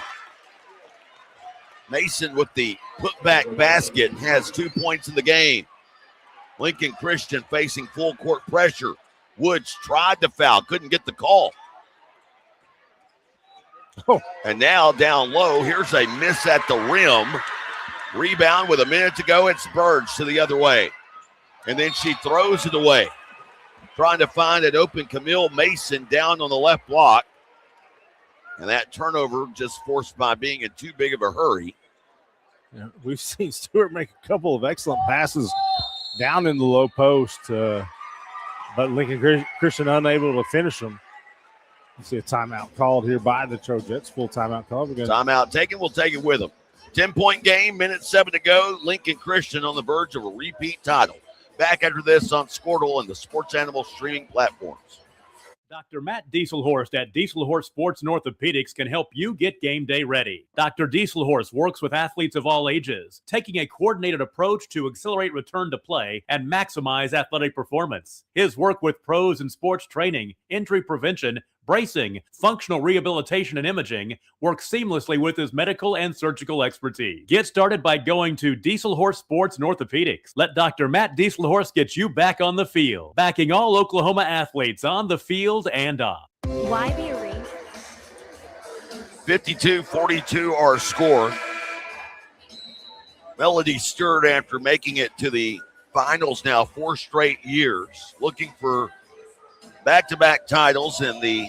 Mason with the putback basket has 2 points in the game. Lincoln Christian facing full court pressure. Woods tried to foul, couldn't get the call. And now down low, here's a miss at the rim. Rebound with a minute to go. It's Burge to the other way. And then she throws it away. Trying to find an open Camille Mason down on the left block. And that turnover just forced by being in too big of a hurry. Yeah, we've seen Stewart make a couple of excellent passes down in the low post, but Lincoln Christian unable to finish them. You see a timeout called here by the Trojans. Full timeout call. Timeout taken. We'll take it with them. 10-point game, minute 7 to go. Lincoln Christian on the verge of a repeat title. Back after this on Squirtle and the Sports Animal streaming platforms. Dr. Matt Dieselhorst at Dieselhorst Sports and Orthopedics can help you get game day ready. Dr. Dieselhorst works with athletes of all ages, taking a coordinated approach to accelerate return to play and maximize athletic performance. His work with pros in sports training, injury prevention, bracing, functional rehabilitation, and imaging works seamlessly with his medical and surgical expertise. Get started by going to Dieselhorst Sports and Orthopedics. Let Dr. Matt Dieselhorst get you back on the field, backing all Oklahoma athletes on the field and off. Why be a ring? 52-42 our score. Melody Stewart, after making it to the finals now 4 straight years, looking for back-to-back titles in the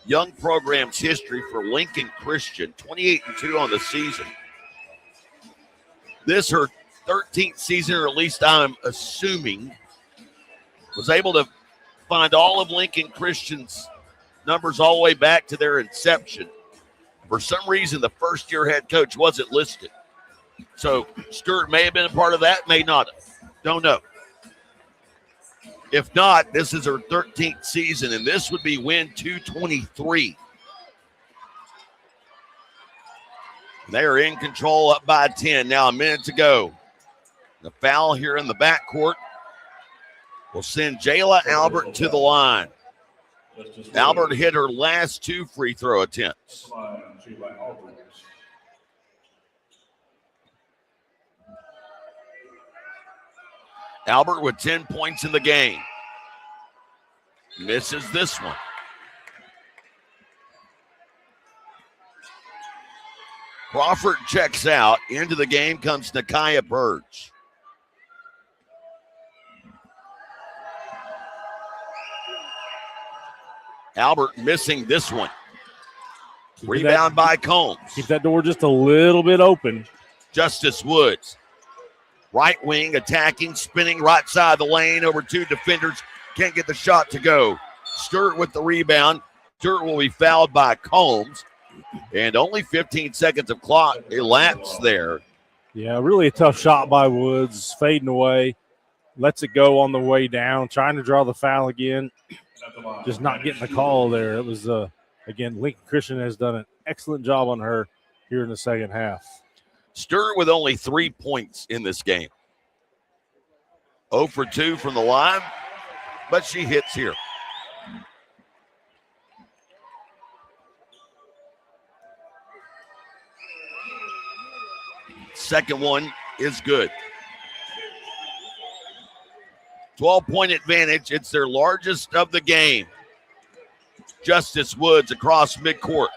young program's history for Lincoln Christian, 28-2 on the season. This her 13th season, or at least I'm assuming, was able to find all of Lincoln Christian's numbers all the way back to their inception. For some reason, the first-year head coach wasn't listed. So Stewart may have been a part of that, may not have. Don't know. If not, this is her 13th season, and this would be win 223. They are in control, up by 10. Now a minute to go. The foul here in the backcourt will send Jayla Albert to the line. Albert hit her last 2 free throw attempts. Albert with 10 points in the game. Misses this one. Crawford checks out. Into the game comes Nakia Burge. Albert missing this one. Rebound by Combs. Keep that door just a little bit open. Justice Woods. Right wing attacking, spinning right side of the lane over two defenders. Can't get the shot to go. Stewart with the rebound. Stewart will be fouled by Combs. And only 15 seconds of clock elapsed there. Yeah, really a tough shot by Woods. Fading away. Lets it go on the way down. Trying to draw the foul again. Just not getting the call there. It was, again, Lincoln Christian has done an excellent job on her here in the second half. Stewart with only 3 points in this game. 0 for 2 from the line, but she hits here. Second one is good. 12-point advantage. It's their largest of the game. Justice Woods across midcourt.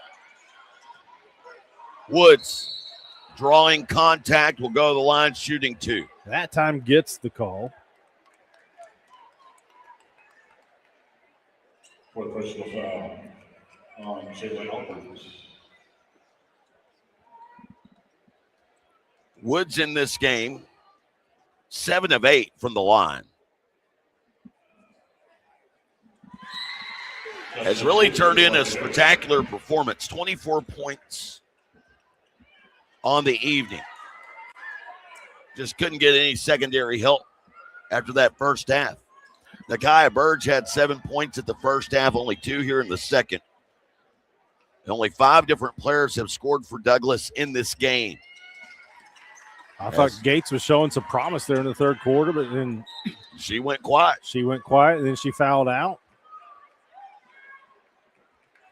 Woods drawing contact, will go to the line, shooting 2. That time gets the call. Fourth personal foul on Jalen. Woods in this game, 7 of 8 from the line. Has really turned in a spectacular performance. 24 points on the evening. Just couldn't get any secondary help after that first half. Nakia Burge had 7 points at the first half, only 2 here in the second. And only 5 different players have scored for Douglas in this game. I thought Gates was showing some promise there in the third quarter, but then she went quiet. And then she fouled out.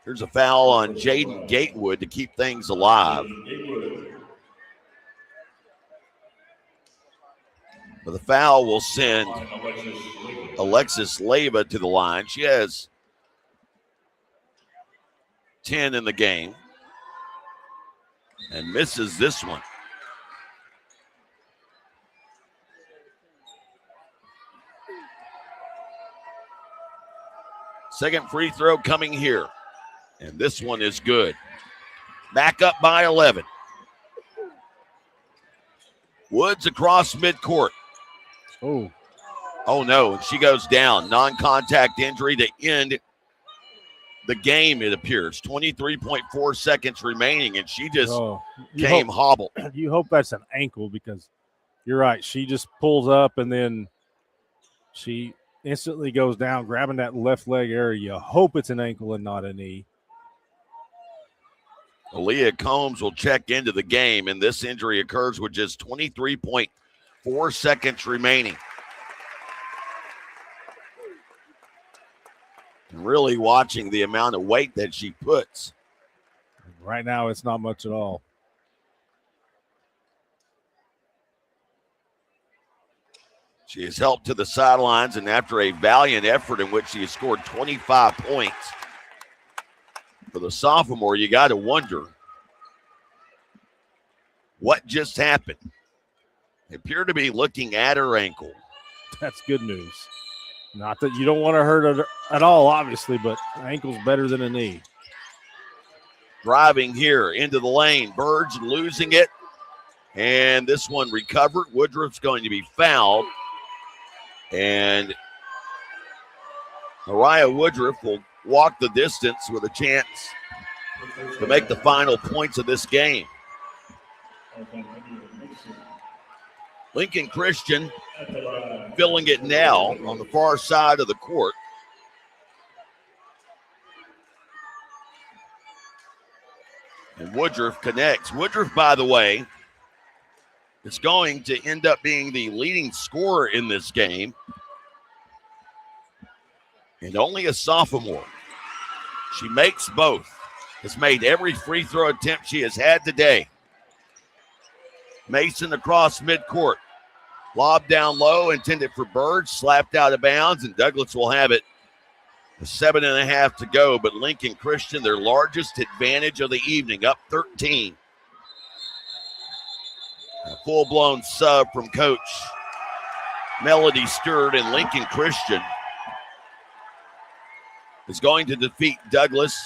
Here's a foul on Jaden Gatewood to keep things alive. But the foul will send Alexis Leyva to the line. She has 10 in the game and misses this one. Second free throw coming here. And this one is good. Back up by 11. Woods across midcourt. Oh no, and she goes down. Non-contact injury to end the game, it appears. 23.4 seconds remaining, and she just came hobbled. You hope that's an ankle because you're right. She just pulls up and then she instantly goes down, grabbing that left leg area. You hope it's an ankle and not a knee. Aaliyah Combs will check into the game, and this injury occurs with just 23.4 seconds remaining. Really watching the amount of weight that she puts. Right now, it's not much at all. She is helped to the sidelines, and after a valiant effort in which she has scored 25 points, for the sophomore, you got to wonder what just happened. They appear to be looking at her ankle. That's good news. Not that you don't want to hurt it at all, obviously, but ankle's better than a knee. Driving here into the lane. Burge losing it. And this one recovered. Woodruff's going to be fouled. And Mariah Woodruff will walk the distance with a chance to make the final points of this game. Lincoln Christian filling it now on the far side of the court. And Woodruff connects. Woodruff, by the way, is going to end up being the leading scorer in this game. And only a sophomore. She makes both. Has made every free throw attempt she has had today. Mason across midcourt. Lob down low, intended for Burge, slapped out of bounds, and Douglas will have it. 7.5 to go, but Lincoln Christian, their largest advantage of the evening, up 13. full-blown sub from Coach Melody Stewart, and Lincoln Christian is going to defeat Douglas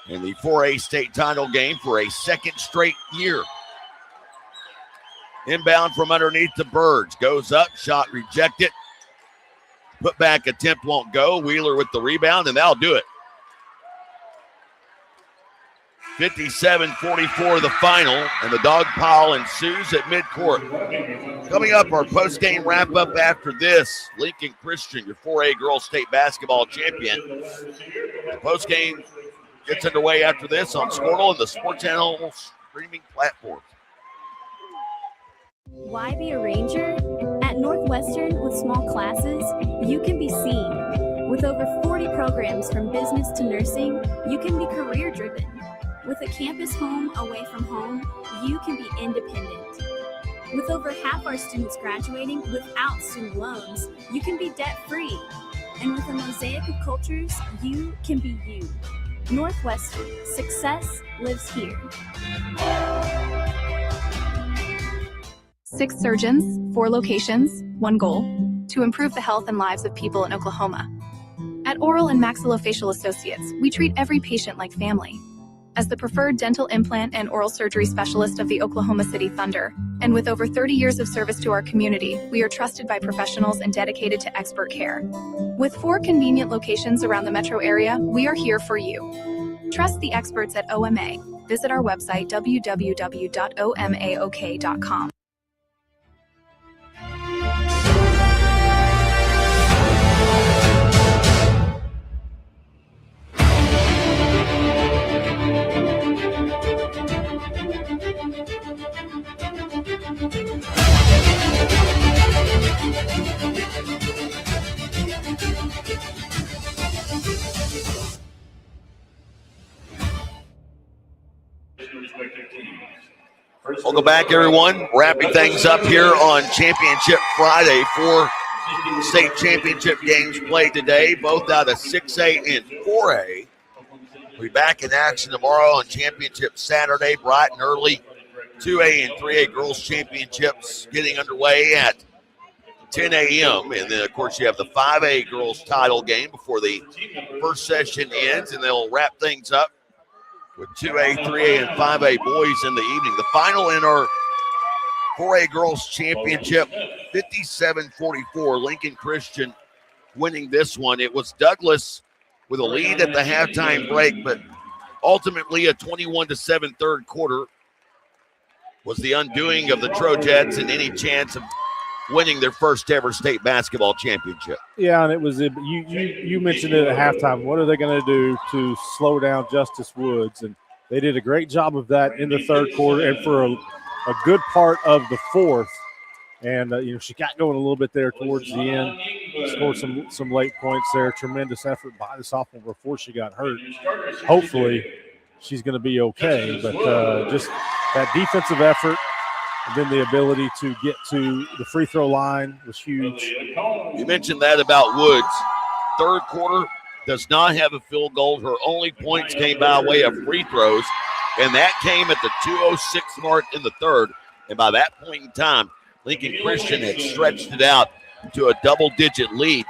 in the 4A state title game for a second straight year. Inbound from underneath the Birds. Goes up, shot rejected. Put back attempt won't go. Wheeler with the rebound, and that'll do it. 57-44 the final, and the dog pile ensues at midcourt. Coming up, our post-game wrap-up after this. Lincoln Christian, your 4A girls state basketball champion. The post-game gets underway after this on Squirtle and the Sports Channel streaming platforms. Why be a ranger? At Northwestern, with small classes, you can be seen. With over 40 programs from business to nursing, you can be career-driven. With a campus home away from home, you can be independent. With over half our students graduating without student loans, you can be debt-free. And with a mosaic of cultures, you can be you. Northwestern, success lives here. 6 surgeons, 4 locations, 1 goal: to improve the health and lives of people in Oklahoma. At Oral and Maxillofacial Associates, we treat every patient like family. As the preferred dental implant and oral surgery specialist of the Oklahoma City Thunder, and with over 30 years of service to our community, we are trusted by professionals and dedicated to expert care. With 4 convenient locations around the metro area, we are here for you. Trust the experts at OMA. Visit our website, www.omaok.com. Welcome back, everyone. Wrapping things up here on Championship Friday. 4 state championship games played today, both out of 6A and 4A. We'll be back in action tomorrow on Championship Saturday, bright and early. 2A and 3A girls championships getting underway at 10 a.m. And then, of course, you have the 5A girls title game before the first session ends, and they'll wrap things up with 2A, 3A, and 5A boys in the evening. The final in our 4A girls championship, 57-44. Lincoln Christian winning this one. It was Douglas with a lead at the halftime break, but ultimately a 21-7 third quarter was the undoing of the Trojans and any chance of winning their first ever state basketball championship. Yeah, and it was you mentioned it at halftime. What are they going to do to slow down Justice Woods? And they did a great job of that in the third quarter and for a good part of the fourth. And she got going a little bit there towards the end, scored some late points there. Tremendous effort by the sophomore before she got hurt. Hopefully, she's going to be okay. But just that defensive effort. And then the ability to get to the free throw line was huge. You mentioned that about Woods. Third quarter does not have a field goal. Her only points came by way of free throws, and that came at the 2:06 mark in the third. And by that point in time, Lincoln Christian had stretched it out to a double-digit lead.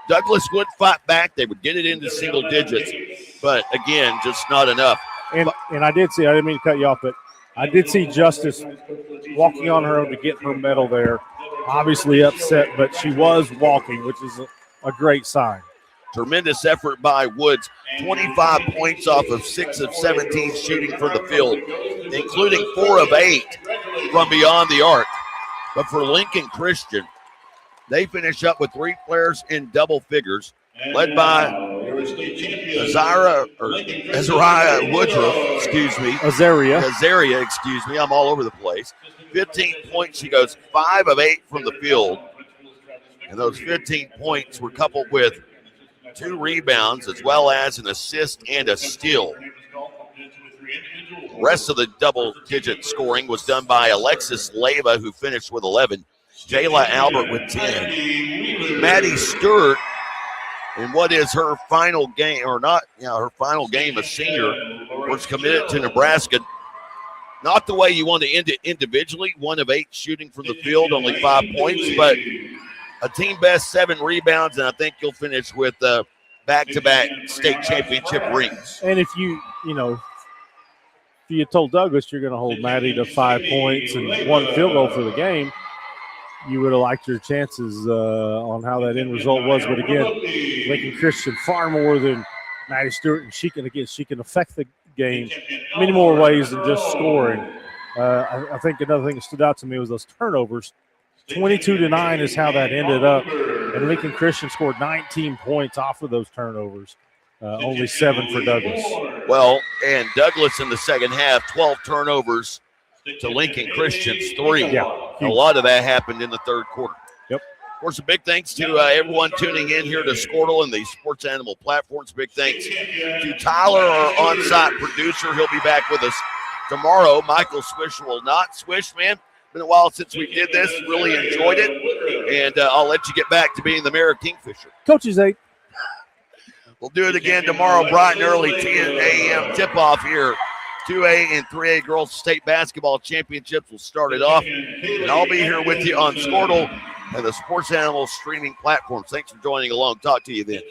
Douglas would fight back. They would get it into single digits, but, again, just not enough. And I didn't mean to cut you off, but I did see Justice walking on her own to get her medal there. Obviously upset, but she was walking, which is a great sign. Tremendous effort by Woods. 25 points off of 6 of 17 shooting from the field, including 4 of 8 from beyond the arc. But for Lincoln Christian, they finish up with 3 players in double figures, led by Azariah Woodruff, Azaria, I'm all over the place. 15 points. She goes 5 of 8 from the field. And those 15 points were coupled with 2 rebounds as well as an assist and a steal. The rest of the double-digit scoring was done by Alexis Leyva, who finished with 11. Jayla Albert with 10. Maddie Stewart, in what is her final game, her final game, a senior, was committed to Nebraska, Not the way you want to end it individually. 1 of 8 shooting from the field, only 5 points, but a team best 7 rebounds, and I think you'll finish with back-to-back state championship rings. And if you told Douglas you're going to hold Maddie to 5 points and 1 field goal for the game, you would have liked your chances on how that end result was. But again, Lincoln Christian far more than Maddie Stewart, and she can affect the game many more ways than just scoring. I think another thing that stood out to me was those turnovers. 22-9 is how that ended up, and Lincoln Christian scored 19 points off of those turnovers. Only 7 for Douglas. Well, and Douglas in the second half, 12 turnovers to Lincoln Christian's 3. Yeah, a lot of that happened in the third quarter. Yep. Of course, a big thanks to everyone tuning in here to Squirtle and the Sports Animal platforms. Big thanks to Tyler, our on-site producer. He'll be back with us tomorrow. Michael Swisher will not. Swish, man, been a while since we did this. Really enjoyed it. And I'll let you get back to being the mayor of Kingfisher. Coaches 8. We'll do it again tomorrow, bright and early, 10 a.m. tip-off here. 2A and 3A Girls State Basketball Championships will start it off. And I'll be here with you on Squirtle and the Sports Animal streaming platforms. Thanks for joining along. Talk to you then.